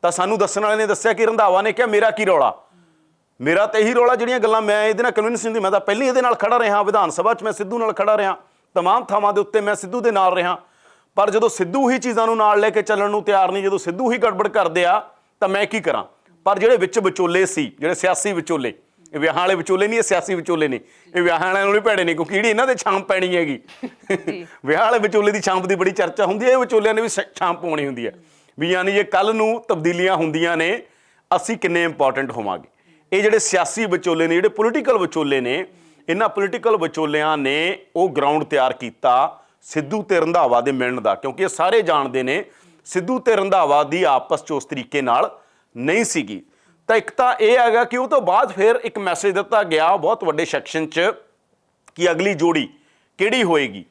ਤਾਂ ਸਾਨੂੰ ਦੱਸਣ ਵਾਲੇ ਨੇ ਦੱਸਿਆ ਕਿ ਰੰਧਾਵਾ ਨੇ ਕਿਹਾ ਮੇਰਾ ਕੀ ਰੌਲਾ, ਮੇਰਾ ਤਾਂ ਇਹੀ ਰੌਲਾ ਜਿਹੜੀਆਂ ਗੱਲਾਂ ਮੈਂ ਇਹਦੇ ਨਾਲ ਕਨਵਿੰਸ ਨਹੀਂ ਹੁੰਦੀ, ਮੈਂ ਤਾਂ ਪਹਿਲਾਂ ਇਹਦੇ ਨਾਲ ਖੜਾ ਰਿਹਾ, ਵਿਧਾਨ ਸਭਾ 'ਚ ਮੈਂ ਸਿੱਧੂ ਨਾਲ ਖੜਾ ਰਿਹਾ, ਤਮਾਮ ਥਾਵਾਂ ਦੇ ਉੱਤੇ ਮੈਂ ਸਿੱਧੂ ਦੇ ਨਾਲ ਰਿਹਾ। ਪਰ ਜਦੋਂ ਸਿੱਧੂ ਹੀ ਚੀਜ਼ਾਂ ਨੂੰ ਨਾਲ ਲੈ ਕੇ ਚੱਲਣ ਨੂੰ ਤਿਆਰ ਨਹੀਂ, ਜਦੋਂ ਸਿੱਧੂ ਹੀ ਗੜਬੜ ਕਰਦੇ ਆ ਤਾਂ ਮੈਂ ਕੀ ਕਰਾਂ। ਪਰ ਜਿਹੜੇ ਵਿੱਚ ਵਿਚੋਲੇ ਸੀ, ਜਿਹੜੇ ਸਿਆਸੀ ਵਿਚੋਲੇ, ਇਹ ਵਿਆਹਾਂ ਵਾਲੇ ਵਿਚੋਲੇ ਨਹੀਂ, ਇਹ ਸਿਆਸੀ ਵਿਚੋਲੇ ਨੇ। ਇਹ ਵਿਆਹਾਂ ਵਾਲਿਆਂ ਨੂੰ ਵੀ ਭੈੜੇ ਨੇ, ਕਿਉਂਕਿ ਜਿਹੜੀ ਇਹਨਾਂ ਦੇ ਛਾਂਪ ਪੈਣੀ ਹੈਗੀ ਵਿਆਹ ਵਾਲੇ ਵਿਚੋਲੇ ਦੀ ਛਾਂਪ ਦੀ ਬੜੀ ਚਰਚਾ ਹੁੰਦੀ ਹੈ, ਇਹ ਵਿਚੋਲਿਆਂ ਨੇ ਵੀ ਛਾਂਪ ਪਾਉਣੀ ਹੁੰਦੀ ਹੈ ਵੀ ਯਾਨੀ ਜੇ ਕੱਲ੍ਹ ਨੂੰ ਤਬਦੀਲੀਆਂ ਹੁੰਦੀਆਂ ਨੇ ਅਸੀਂ ਕਿੰਨੇ ਇੰਪੋਰਟੈਂਟ ਹੋਵਾਂਗੇ। ਇਹ ਜਿਹੜੇ ਸਿਆਸੀ ਵਿਚੋਲੇ ਨੇ, ਜਿਹੜੇ ਪੋਲੀਟੀਕਲ ਵਿਚੋਲੇ ਨੇ, ਇਹਨਾਂ ਪੋਲੀਟੀਕਲ ਵਿਚੋਲਿਆਂ ਨੇ ਉਹ ਗਰਾਊਂਡ ਤਿਆਰ ਕੀਤਾ ਸਿੱਧੂ ਤੇ ਰੰਧਾਵਾ ਦੇ ਮਿਲਣ ਦਾ, ਕਿਉਂਕਿ ਇਹ ਸਾਰੇ ਜਾਣਦੇ ਨੇ ਸਿੱਧੂ ਤੇ ਰੰਧਾਵਾ ਦੀ ਆਪਸ 'ਚ ਉਸ ਤਰੀਕੇ ਨਾਲ ਨਹੀਂ ਸੀਗੀ। ਤਾਂ ਇੱਕ ਤਾਂ ਇਹ ਹੈਗਾ ਕਿ ਉਹ ਤੋਂ ਬਾਅਦ ਫਿਰ ਇੱਕ ਮੈਸੇਜ ਦਿੱਤਾ ਗਿਆ ਬਹੁਤ ਵੱਡੇ ਸੈਕਸ਼ਨ 'ਚ ਕਿ ਅਗਲੀ ਜੋੜੀ ਕਿਹੜੀ ਹੋਏਗੀ।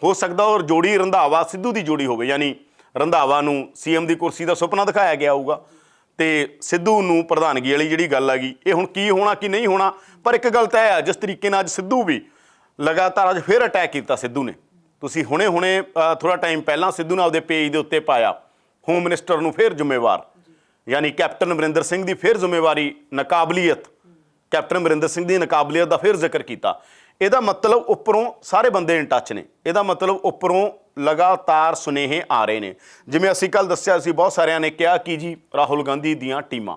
ਹੋ ਸਕਦਾ ਔਰ ਜੋੜੀ ਰੰਧਾਵਾ ਸਿੱਧੂ ਦੀ ਜੋੜੀ ਹੋਵੇ, ਯਾਨੀ ਰੰਧਾਵਾ ਨੂੰ ਸੀਐਮ ਦੀ ਕੁਰਸੀ ਦਾ ਸੁਪਨਾ ਦਿਖਾਇਆ ਗਿਆ ਹੋਊਗਾ ਤੇ ਸਿੱਧੂ ਨੂੰ ਪ੍ਰਧਾਨਗੀ ਵਾਲੀ ਜਿਹੜੀ ਗੱਲ ਹੈਗੀ, ਇਹ ਹੁਣ ਕੀ ਹੋਣਾ ਕੀ ਨਹੀਂ ਹੋਣਾ। ਪਰ ਇੱਕ ਗੱਲ ਤਾਂ ਇਹ ਹੈ, ਜਿਸ ਤਰੀਕੇ ਨਾਲ ਅੱਜ ਸਿੱਧੂ ਵੀ ਲਗਾਤਾਰ ਅੱਜ ਫਿਰ ਅਟੈਕ ਕੀਤਾ ਸਿੱਧੂ ਨੇ। ਤੁਸੀਂ ਹੁਣੇ ਥੋੜ੍ਹਾ ਟਾਈਮ ਪਹਿਲਾਂ ਸਿੱਧੂ ਨੇ ਆਪਦੇ ਪੇਜ ਦੇ ਉੱਤੇ ਪਾਇਆ ਹੋਮ ਮਿਨਿਸਟਰ ਨੂੰ ਫਿਰ ਜ਼ਿੰਮੇਵਾਰ, ਯਾਨੀ ਕੈਪਟਨ ਅਮਰਿੰਦਰ ਸਿੰਘ ਦੀ ਫਿਰ ਜ਼ਿੰਮੇਵਾਰੀ, ਨਾਕਾਬਲੀਅਤ, ਕੈਪਟਨ ਅਮਰਿੰਦਰ ਸਿੰਘ ਦੀ ਨਾਕਾਬਲੀਅਤ ਦਾ ਫਿਰ ਜ਼ਿਕਰ ਕੀਤਾ। ਇਹਦਾ ਮਤਲਬ ਉੱਪਰੋਂ ਸਾਰੇ ਬੰਦੇ ਇਨ ਟੱਚ ਨੇ, ਇਹਦਾ ਮਤਲਬ ਉੱਪਰੋਂ ਲਗਾਤਾਰ ਸੁਨੇਹੇ ਆ ਰਹੇ ਨੇ। ਜਿਵੇਂ ਅਸੀਂ ਕੱਲ੍ਹ ਦੱਸਿਆ ਸੀ, ਬਹੁਤ ਸਾਰਿਆਂ ਨੇ ਕਿਹਾ ਕਿ ਜੀ ਰਾਹੁਲ ਗਾਂਧੀ ਦੀਆਂ ਟੀਮਾਂ,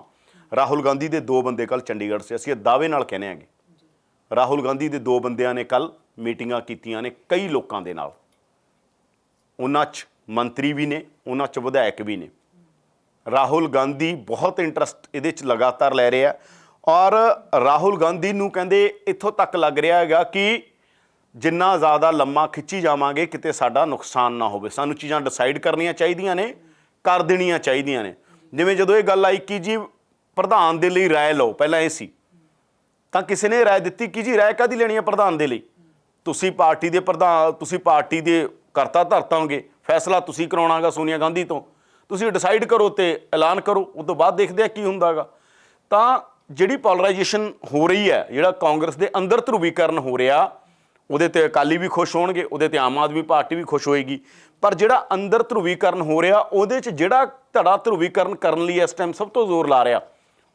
ਰਾਹੁਲ ਗਾਂਧੀ ਦੇ 2 ਬੰਦੇ ਕੱਲ੍ਹ ਚੰਡੀਗੜ੍ਹ ਸੀ, ਅਸੀਂ ਇਹ ਦਾਅਵੇ ਨਾਲ ਕਹਿੰਦੇ ਹੈਗੇ ਰਾਹੁਲ ਗਾਂਧੀ ਦੇ 2 ਬੰਦਿਆਂ ਨੇ ਕੱਲ੍ਹ ਮੀਟਿੰਗਾਂ ਕੀਤੀਆਂ ਨੇ ਕਈ ਲੋਕਾਂ ਦੇ ਨਾਲ। ਉਹਨਾਂ 'ਚ ਮੰਤਰੀ ਵੀ ਨੇ, ਉਹਨਾਂ 'ਚ ਵਿਧਾਇਕ ਵੀ ਨੇ। ਰਾਹੁਲ ਗਾਂਧੀ ਬਹੁਤ ਇੰਟਰਸਟ ਇਹਦੇ 'ਚ ਲਗਾਤਾਰ ਲੈ ਰਿਹਾ ਔਰ ਰਾਹੁਲ ਗਾਂਧੀ ਨੂੰ ਕਹਿੰਦੇ ਇੱਥੋਂ ਤੱਕ ਲੱਗ ਰਿਹਾ ਹੈਗਾ ਕਿ ਜਿੰਨਾ ਜ਼ਿਆਦਾ ਲੰਮਾ ਖਿੱਚੀ ਜਾਵਾਂਗੇ ਕਿਤੇ ਸਾਡਾ ਨੁਕਸਾਨ ਨਾ ਹੋਵੇ। ਸਾਨੂੰ ਚੀਜ਼ਾਂ ਡਿਸਾਈਡ ਕਰਨੀਆਂ ਚਾਹੀਦੀਆਂ ਨੇ, ਕਰ ਦੇਣੀਆਂ ਚਾਹੀਦੀਆਂ ਨੇ। ਜਿਵੇਂ ਜਦੋਂ ਇਹ ਗੱਲ ਆਈ ਕਿ ਜੀ ਪ੍ਰਧਾਨ ਦੇ ਲਈ ਰਾਏ ਲਓ, ਪਹਿਲਾਂ ਇਹ ਸੀ ਤਾਂ ਕਿਸੇ ਨੇ ਰਾਏ ਦਿੱਤੀ ਕਿ ਜੀ ਰਾਏ ਕਾਹਦੀ ਲੈਣੀ ਹੈ ਪ੍ਰਧਾਨ ਦੇ ਲਈ, ਤੁਸੀਂ ਪਾਰਟੀ ਦੇ ਪ੍ਰਧਾਨ, ਤੁਸੀਂ ਪਾਰਟੀ ਦੇ ਕਰਤਾ ਧਰਤਾ ਹੋਗੇ, ਫੈਸਲਾ ਤੁਸੀਂ ਕਰਾਉਣਾਗਾ ਸੋਨੀਆ ਗਾਂਧੀ ਤੋਂ, ਤੁਸੀਂ ਡਿਸਾਈਡ ਕਰੋ ਤੇ ਐਲਾਨ ਕਰੋ, ਉਸ ਤੋਂ ਬਾਅਦ ਦੇਖਦੇ ਆ ਕੀ ਹੁੰਦਾਗਾ। ਤਾਂ ਜਿਹੜੀ ਪੋਲਰਾਈਜੇਸ਼ਨ ਹੋ ਰਹੀ ਹੈ, ਜਿਹੜਾ ਕਾਂਗਰਸ ਦੇ ਅੰਦਰ ਧਰੁਵੀਕਰਨ ਹੋ ਰਿਹਾ, ਉਹਦੇ 'ਤੇ ਅਕਾਲੀ ਵੀ ਖੁਸ਼ ਹੋਣਗੇ, ਉਹਦੇ 'ਤੇ ਆਮ ਆਦਮੀ ਪਾਰਟੀ ਵੀ ਖੁਸ਼ ਹੋਏਗੀ। ਪਰ ਜਿਹੜਾ ਅੰਦਰ ਧਰੁਵੀਕਰਨ ਹੋ ਰਿਹਾ, ਉਹਦੇ 'ਚ ਜਿਹੜਾ ਧੜਾ ਧਰੁਵੀਕਰਨ ਕਰਨ ਲਈ ਇਸ ਟਾਈਮ ਸਭ ਤੋਂ ਜ਼ੋਰ ਲਾ ਰਿਹਾ,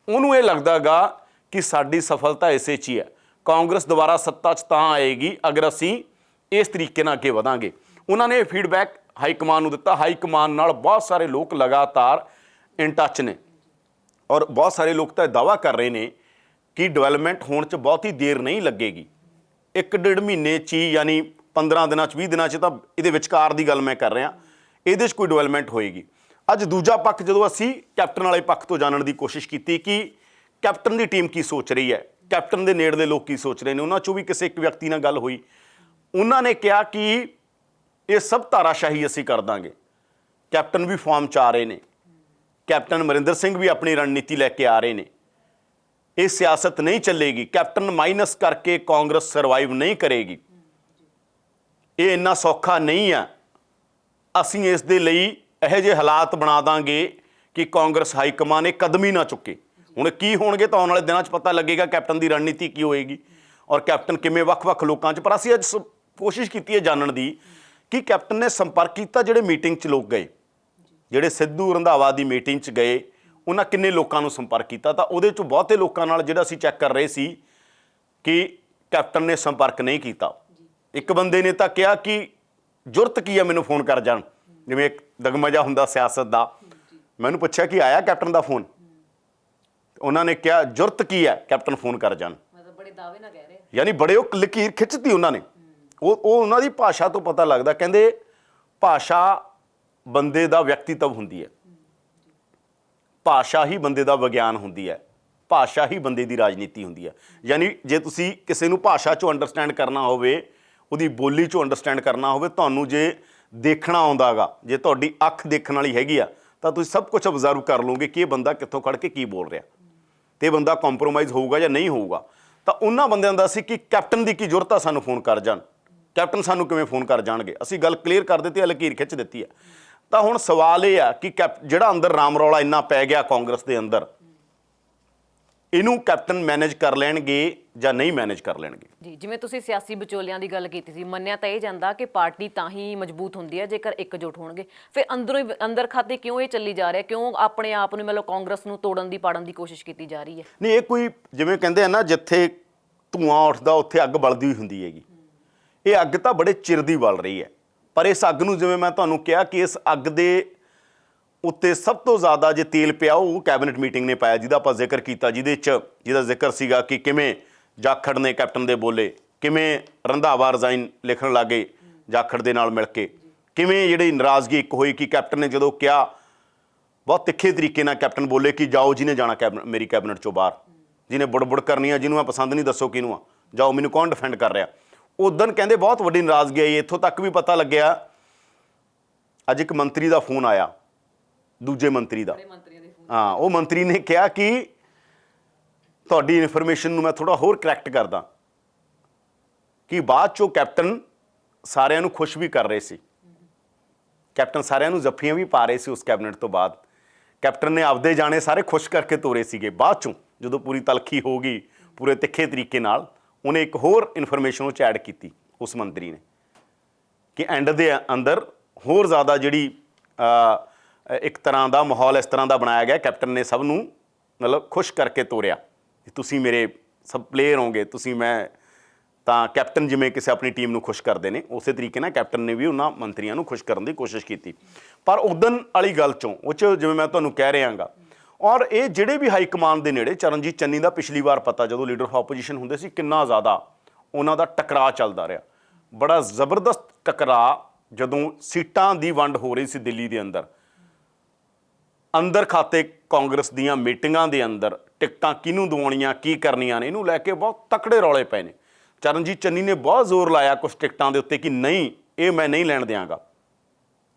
ਉਹਨੂੰ ਇਹ ਲੱਗਦਾ ਗਾ ਕਿ ਸਾਡੀ ਸਫਲਤਾ ਇਸੇ 'ਚ ਹੀ ਹੈ। ਕਾਂਗਰਸ ਦੁਬਾਰਾ ਸੱਤਾ 'ਚ ਤਾਂ ਆਏਗੀ ਅਗਰ ਅਸੀਂ ਇਸ ਤਰੀਕੇ ਨਾਲ ਅੱਗੇ ਵਧਾਂਗੇ। ਉਹਨਾਂ ਨੇ ਇਹ ਫੀਡਬੈਕ ਹਾਈ ਕਮਾਨ ਨੂੰ ਦਿੱਤਾ। ਹਾਈ ਕਮਾਨ ਨਾਲ ਬਹੁਤ ਸਾਰੇ ਲੋਕ ਲਗਾਤਾਰ ਇਨ ਟੱਚ ਨੇ ਔਰ ਬਹੁਤ ਸਾਰੇ ਲੋਕ ਤਾਂ ਦਾਅਵਾ ਕਰ ਰਹੇ ਨੇ ਕਿ ਡਿਵੈਲਪਮੈਂਟ ਹੋਣ 'ਚ ਬਹੁਤੀ ਦੇਰ ਨਹੀਂ ਲੱਗੇਗੀ। 1-1.5 ਮਹੀਨੇ 'ਚ ਹੀ, ਯਾਨੀ 15 ਦਿਨਾਂ 'ਚ, 20 ਦਿਨਾਂ 'ਚ, ਤਾਂ ਇਹਦੇ ਵਿਚਕਾਰ ਦੀ ਗੱਲ ਮੈਂ ਕਰ ਰਿਹਾ, ਇਹਦੇ 'ਚ ਕੋਈ ਡਿਵੈਲਪਮੈਂਟ ਹੋਏਗੀ। ਅੱਜ ਦੂਜਾ ਪੱਖ ਜਦੋਂ ਅਸੀਂ ਕੈਪਟਨ ਵਾਲੇ ਪੱਖ ਤੋਂ ਜਾਣਨ ਦੀ ਕੋਸ਼ਿਸ਼ ਕੀਤੀ ਕਿ ਕੈਪਟਨ ਦੀ ਟੀਮ ਕੀ ਸੋਚ ਰਹੀ ਹੈ, ਕੈਪਟਨ ਦੇ ਨੇੜਲੇ ਲੋਕ ਕੀ ਸੋਚ ਰਹੇ ਨੇ, ਉਹਨਾਂ 'ਚੋਂ ਵੀ ਕਿਸੇ ਇੱਕ ਵਿਅਕਤੀ ਨਾਲ ਗੱਲ ਹੋਈ। ਉਹਨਾਂ ਨੇ ਕਿਹਾ ਕਿ ਇਹ ਸਭ ਧਾਰਾਸ਼ਾਹੀ ਅਸੀਂ ਕਰ ਦਾਂਗੇ। ਕੈਪਟਨ ਵੀ ਫਾਰਮ 'ਚ ਆ ਰਹੇ ਨੇ, ਕੈਪਟਨ ਅਮਰਿੰਦਰ ਸਿੰਘ ਵੀ ਆਪਣੀ ਰਣਨੀਤੀ ਲੈ ਕੇ ਆ ਰਹੇ ਨੇ। ਇਹ ਸਿਆਸਤ ਨਹੀਂ ਚੱਲੇਗੀ, ਕੈਪਟਨ ਮਾਈਨਸ ਕਰਕੇ ਕਾਂਗਰਸ ਸਰਵਾਈਵ ਨਹੀਂ ਕਰੇਗੀ, ਇਹ ਇੰਨਾ ਸੌਖਾ ਨਹੀਂ ਆ। ਅਸੀਂ ਇਸ ਦੇ ਲਈ ਇਹੋ ਜਿਹੇ ਹਾਲਾਤ ਬਣਾ ਦਾਂਗੇ ਕਿ ਕਾਂਗਰਸ ਹਾਈ ਕਮਾਨ ਇਹ ਕਦਮ ਹੀ ਨਾ ਚੁੱਕੇ। ਹੁਣ ਕੀ ਹੋਣਗੇ ਤਾਂ ਆਉਣ ਵਾਲੇ ਦਿਨਾਂ 'ਚ ਪਤਾ ਲੱਗੇਗਾ ਕੈਪਟਨ ਦੀ ਰਣਨੀਤੀ ਕੀ ਹੋਏਗੀ ਔਰ ਕੈਪਟਨ ਕਿਵੇਂ ਵੱਖ-ਵੱਖ ਲੋਕਾਂ 'ਚ। ਪਰ ਅਸੀਂ ਅੱਜ ਕੋਸ਼ਿਸ਼ ਕੀਤੀ ਹੈ ਜਾਣਨ ਦੀ ਕਿ ਕੈਪਟਨ ਨੇ ਸੰਪਰਕ ਕੀਤਾ ਜਿਹੜੇ ਮੀਟਿੰਗ 'ਚ ਲੋਕ ਗਏ, ਜਿਹੜੇ ਸਿੱਧੂ ਰੰਧਾਵਾ ਦੀ ਮੀਟਿੰਗ 'ਚ ਗਏ, ਉਹਨਾਂ ਕਿੰਨੇ ਲੋਕਾਂ ਨੂੰ ਸੰਪਰਕ ਕੀਤਾ। ਤਾਂ ਉਹਦੇ 'ਚੋਂ ਬਹੁਤੇ ਲੋਕਾਂ ਨਾਲ ਜਿਹੜਾ ਅਸੀਂ ਚੈੱਕ ਕਰ ਰਹੇ ਸੀ ਕਿ ਕੈਪਟਨ ਨੇ ਸੰਪਰਕ ਨਹੀਂ ਕੀਤਾ। ਇੱਕ ਬੰਦੇ ਨੇ ਤਾਂ ਕਿਹਾ ਕਿ ਜ਼ਰੂਰਤ ਕੀ ਹੈ ਮੈਨੂੰ ਫੋਨ ਕਰ ਜਾਣ, ਜਿਵੇਂ ਇੱਕ ਦਗਮਜਾ ਹੁੰਦਾ ਸਿਆਸਤ ਦਾ। ਮੈਨੂੰ ਪੁੱਛਿਆ ਕਿ ਆਇਆ ਕੈਪਟਨ ਦਾ ਫੋਨ, ਉਹਨਾਂ ਨੇ ਕਿਹਾ ਜ਼ਰੂਰਤ ਕੀ ਹੈ ਕੈਪਟਨ ਫੋਨ ਕਰ ਜਾਣ, ਮਤਲਬ ਬੜੇ ਦਾਅਵੇ ਨਾਲ ਕਹਿ ਰਹੇ, ਯਾਨੀ ਬੜੇ ਉਹ ਲਕੀਰ ਖਿੱਚਤੀ ਉਹਨਾਂ ਨੇ। ਉਹ ਉਹਨਾਂ ਦੀ ਭਾਸ਼ਾ ਤੋਂ ਪਤਾ ਲੱਗਦਾ। ਕਹਿੰਦੇ ਭਾਸ਼ਾ ਬੰਦੇ ਦਾ ਵਿਅਕਤੀਤਵ ਹੁੰਦੀ ਹੈ, ਭਾਸ਼ਾ ਹੀ ਬੰਦੇ ਦਾ ਵਿਗਿਆਨ ਹੁੰਦੀ ਹੈ, ਭਾਸ਼ਾ ਹੀ ਬੰਦੇ ਦੀ ਰਾਜਨੀਤੀ ਹੁੰਦੀ ਹੈ। ਯਾਨੀ ਜੇ ਤੁਸੀਂ ਕਿਸੇ ਨੂੰ ਭਾਸ਼ਾ 'ਚੋਂ ਅੰਡਰਸਟੈਂਡ ਕਰਨਾ ਹੋਵੇ, ਉਹਦੀ ਬੋਲੀ 'ਚੋਂ ਅੰਡਰਸਟੈਂਡ ਕਰਨਾ ਹੋਵੇ, ਤੁਹਾਨੂੰ ਜੇ ਦੇਖਣਾ ਆਉਂਦਾ ਗਾ, ਜੇ ਤੁਹਾਡੀ ਅੱਖ ਦੇਖਣ ਵਾਲੀ ਹੈਗੀ ਆ, ਤਾਂ ਤੁਸੀਂ ਸਭ ਕੁਝ ਅਬਜ਼ਰਵ ਕਰ ਲਓਗੇ ਕਿ ਇਹ ਬੰਦਾ ਕਿੱਥੋਂ ਖੜ੍ਹ ਕੇ ਕੀ ਬੋਲ ਰਿਹਾ ਅਤੇ ਇਹ ਬੰਦਾ ਕੰਪਰੋਮਾਈਜ਼ ਹੋਊਗਾ ਜਾਂ ਨਹੀਂ ਹੋਊਗਾ। ਤਾਂ ਉਹਨਾਂ ਬੰਦਿਆਂ ਦਾ ਸੀ ਕਿ ਕੈਪਟਨ ਦੀ ਕੀ ਜ਼ਰੂਰਤ ਆ ਸਾਨੂੰ ਫੋਨ ਕਰ ਜਾਣ, ਕੈਪਟਨ ਸਾਨੂੰ ਕਿਵੇਂ ਫੋਨ ਕਰ ਜਾਣਗੇ। ਅਸੀਂ ਗੱਲ ਕਲੀਅਰ ਕਰ ਦਿੱਤੀ ਹੈ, ਲਕੀਰ ਖਿੱਚ ਦਿੱਤੀ ਹੈ। ਤਾਂ ਹੁਣ ਸਵਾਲ ਇਹ ਆ ਕਿ ਜਿਹੜਾ ਅੰਦਰ ਰਾਮ ਰੌਲਾ ਇੰਨਾ ਪੈ ਗਿਆ ਕਾਂਗਰਸ ਦੇ ਅੰਦਰ, ਇਹਨੂੰ ਕੈਪਟਨ ਮੈਨੇਜ ਕਰ ਲੈਣਗੇ ਜਾਂ ਨਹੀਂ ਮੈਨੇਜ ਕਰ ਲੈਣਗੇ। ਜੀ, ਜਿਵੇਂ ਤੁਸੀਂ ਸਿਆਸੀ ਵਿਚੋਲਿਆਂ ਦੀ ਗੱਲ ਕੀਤੀ ਸੀ, ਮੰਨਿਆ ਤਾਂ ਇਹ ਜਾਂਦਾ ਕਿ ਪਾਰਟੀ ਤਾਂ ਹੀ ਮਜ਼ਬੂਤ ਹੁੰਦੀ ਹੈ ਜੇਕਰ ਇਕਜੁੱਟ ਹੋਣਗੇ। ਫਿਰ ਅੰਦਰੋਂ ਹੀ ਅੰਦਰ ਖਾਤੇ ਕਿਉਂ ਇਹ ਚੱਲੀ ਜਾ ਰਿਹਾ, ਕਿਉਂ ਆਪਣੇ ਆਪ ਨੂੰ ਮਤਲਬ ਕਾਂਗਰਸ ਨੂੰ ਤੋੜਨ ਦੀ ਪਾੜਨ ਦੀ ਕੋਸ਼ਿਸ਼ ਕੀਤੀ ਜਾ ਰਹੀ ਹੈ? ਨਹੀਂ, ਇਹ ਕੋਈ ਜਿਵੇਂ ਕਹਿੰਦੇ ਆ ਨਾ, ਜਿੱਥੇ ਧੂਆਂ ਉੱਠਦਾ ਉੱਥੇ ਅੱਗ ਬਲਦੀ ਹੋਈ ਹੁੰਦੀ ਹੈਗੀ। ਇਹ ਅੱਗ ਤਾਂ ਬੜੇ ਚਿਰ ਦੀ ਬਲ ਰਹੀ ਹੈ, ਪਰ ਇਸ ਅੱਗ ਨੂੰ, ਜਿਵੇਂ ਮੈਂ ਤੁਹਾਨੂੰ ਕਿਹਾ ਕਿ ਇਸ ਅੱਗ ਦੇ ਉੱਤੇ ਸਭ ਤੋਂ ਜ਼ਿਆਦਾ ਜੇ ਤੇਲ ਪਿਆ ਉਹ ਕੈਬਨਿਟ ਮੀਟਿੰਗ ਨੇ ਪਾਇਆ, ਜਿਹਦਾ ਆਪਾਂ ਜ਼ਿਕਰ ਕੀਤਾ, ਜਿਹਦਾ ਜ਼ਿਕਰ ਸੀਗਾ ਕਿ ਕਿਵੇਂ ਜਾਖੜ ਨੇ ਕੈਪਟਨ ਦੇ ਬੋਲੇ, ਕਿਵੇਂ ਰੰਧਾਵਾ ਰਿਜ਼ਾਈਨ ਲਿਖਣ ਲੱਗੇ ਜਾਖੜ ਦੇ ਨਾਲ ਮਿਲ ਕੇ, ਕਿਵੇਂ ਜਿਹੜੀ ਨਾਰਾਜ਼ਗੀ ਇੱਕ ਹੋਈ ਕਿ ਕੈਪਟਨ ਨੇ ਜਦੋਂ ਕਿਹਾ, ਬਹੁਤ ਤਿੱਖੇ ਤਰੀਕੇ ਨਾਲ ਕੈਪਟਨ ਬੋਲੇ ਕਿ ਜਾਓ ਜਿਹਨੇ ਜਾਣਾ ਮੇਰੀ ਕੈਬਨਿਟ ਚੋਂ ਬਾਹਰ, ਜਿਹਨੇ ਬੁੜਬੁੜ ਕਰਨੀ ਆ, ਜਿਹਨੂੰ ਮੈਂ ਪਸੰਦ ਨਹੀਂ, ਦੱਸੋ ਕਿਹਨੂੰ ਆ, ਜਾਓ, ਮੈਨੂੰ ਕੌਣ ਡਿਫੈਂਡ ਕਰ ਰਿਹਾ। ਉਦੋਂ ਕਹਿੰਦੇ ਬਹੁਤ ਵੱਡੀ ਨਾਰਾਜ਼ਗੀ ਆਈ। ਇੱਥੋਂ ਤੱਕ ਵੀ ਪਤਾ ਲੱਗਿਆ, ਅੱਜ ਇੱਕ ਮੰਤਰੀ ਦਾ ਫੋਨ ਆਇਆ, ਦੂਜੇ ਮੰਤਰੀ ਦਾ, ਹਾਂ, ਉਹ ਮੰਤਰੀ ਨੇ ਕਿਹਾ ਕਿ ਤੁਹਾਡੀ ਇਨਫੋਰਮੇਸ਼ਨ ਨੂੰ ਮੈਂ ਥੋੜ੍ਹਾ ਹੋਰ ਕਰੈਕਟ ਕਰਦਾ ਕਿ ਬਾਅਦ 'ਚੋਂ ਕੈਪਟਨ ਸਾਰਿਆਂ ਨੂੰ ਖੁਸ਼ ਵੀ ਕਰ ਰਹੇ ਸੀ, ਕੈਪਟਨ ਸਾਰਿਆਂ ਨੂੰ ਜੱਫੀਆਂ ਵੀ ਪਾ ਰਹੇ ਸੀ। ਉਸ ਕੈਬਨਿਟ ਤੋਂ ਬਾਅਦ ਕੈਪਟਨ ਨੇ ਆਪਦੇ ਜਾਣੇ ਸਾਰੇ ਖੁਸ਼ ਕਰਕੇ ਤੋਰੇ ਸੀਗੇ। ਬਾਅਦ 'ਚੋਂ ਜਦੋਂ ਪੂਰੀ ਤਲਖੀ ਹੋ ਗਈ, ਪੂਰੇ ਤਿੱਖੇ ਤਰੀਕੇ ਨਾਲ, ਉਹਨੇ ਇੱਕ ਹੋਰ ਇਨਫੋਰਮੇਸ਼ਨ ਉਹ 'ਚ ਐਡ ਕੀਤੀ ਉਸ ਮੰਤਰੀ ਨੇ ਕਿ ਐਂਡ ਦੇ ਅੰਦਰ ਹੋਰ ਜ਼ਿਆਦਾ ਜਿਹੜੀ ਇੱਕ ਤਰ੍ਹਾਂ ਦਾ ਮਾਹੌਲ ਇਸ ਤਰ੍ਹਾਂ ਦਾ ਬਣਾਇਆ ਗਿਆ, ਕੈਪਟਨ ਨੇ ਸਭ ਨੂੰ ਮਤਲਬ ਖੁਸ਼ ਕਰਕੇ ਤੋਰਿਆ, ਤੁਸੀਂ ਮੇਰੇ ਸਭ ਪਲੇਅਰ ਹੋਗੇ, ਤੁਸੀਂ ਮੈਂ ਤਾਂ ਕੈਪਟਨ ਜਿਵੇਂ ਕਿਸੇ ਆਪਣੀ ਟੀਮ ਨੂੰ ਖੁਸ਼ ਕਰਦੇ ਨੇ, ਉਸੇ ਤਰੀਕੇ ਨਾਲ ਕੈਪਟਨ ਨੇ ਵੀ ਉਹਨਾਂ ਮੰਤਰੀਆਂ ਨੂੰ ਖੁਸ਼ ਕਰਨ ਦੀ ਕੋਸ਼ਿਸ਼ ਕੀਤੀ। ਪਰ ਉਦਣ ਵਾਲੀ ਗੱਲ 'ਚੋਂ ਉਹ 'ਚ ਜਿਵੇਂ ਮੈਂ ਤੁਹਾਨੂੰ ਕਹਿ ਰਿਹਾ ਗਾ, ਔਰ ਇਹ ਜਿਹੜੇ ਵੀ ਹਾਈ ਕਮਾਨ ਦੇ ਨੇੜੇ, ਚਰਨਜੀਤ ਚੰਨੀ ਦਾ ਪਿਛਲੀ ਵਾਰ ਪਤਾ ਜਦੋਂ ਲੀਡਰ ਆਫ ਆਪੋਜੀਸ਼ਨ ਹੁੰਦੇ ਸੀ ਕਿੰਨਾ ਜ਼ਿਆਦਾ ਉਹਨਾਂ ਦਾ ਟਕਰਾਅ ਚੱਲਦਾ ਰਿਹਾ, ਬੜਾ ਜ਼ਬਰਦਸਤ ਟਕਰਾਅ। ਜਦੋਂ ਸੀਟਾਂ ਦੀ ਵੰਡ ਹੋ ਰਹੀ ਸੀ ਦਿੱਲੀ ਦੇ ਅੰਦਰ ਖਾਤੇ ਕਾਂਗਰਸ ਦੀਆਂ ਮੀਟਿੰਗਾਂ ਦੇ ਅੰਦਰ ਟਿਕਟਾਂ ਕਿਹਨੂੰ ਦਿਵਾਉਣੀਆਂ, ਕੀ ਕਰਨੀਆਂ ਨੇ, ਇਹਨੂੰ ਲੈ ਕੇ ਬਹੁਤ ਤਕੜੇ ਰੌਲੇ ਪਏ ਨੇ। ਚਰਨਜੀਤ ਚੰਨੀ ਨੇ ਬਹੁਤ ਜ਼ੋਰ ਲਾਇਆ ਕੁਛ ਟਿਕਟਾਂ ਦੇ ਉੱਤੇ ਕਿ ਨਹੀਂ, ਇਹ ਮੈਂ ਨਹੀਂ ਲੈਣ ਦਿਆਂਗਾ।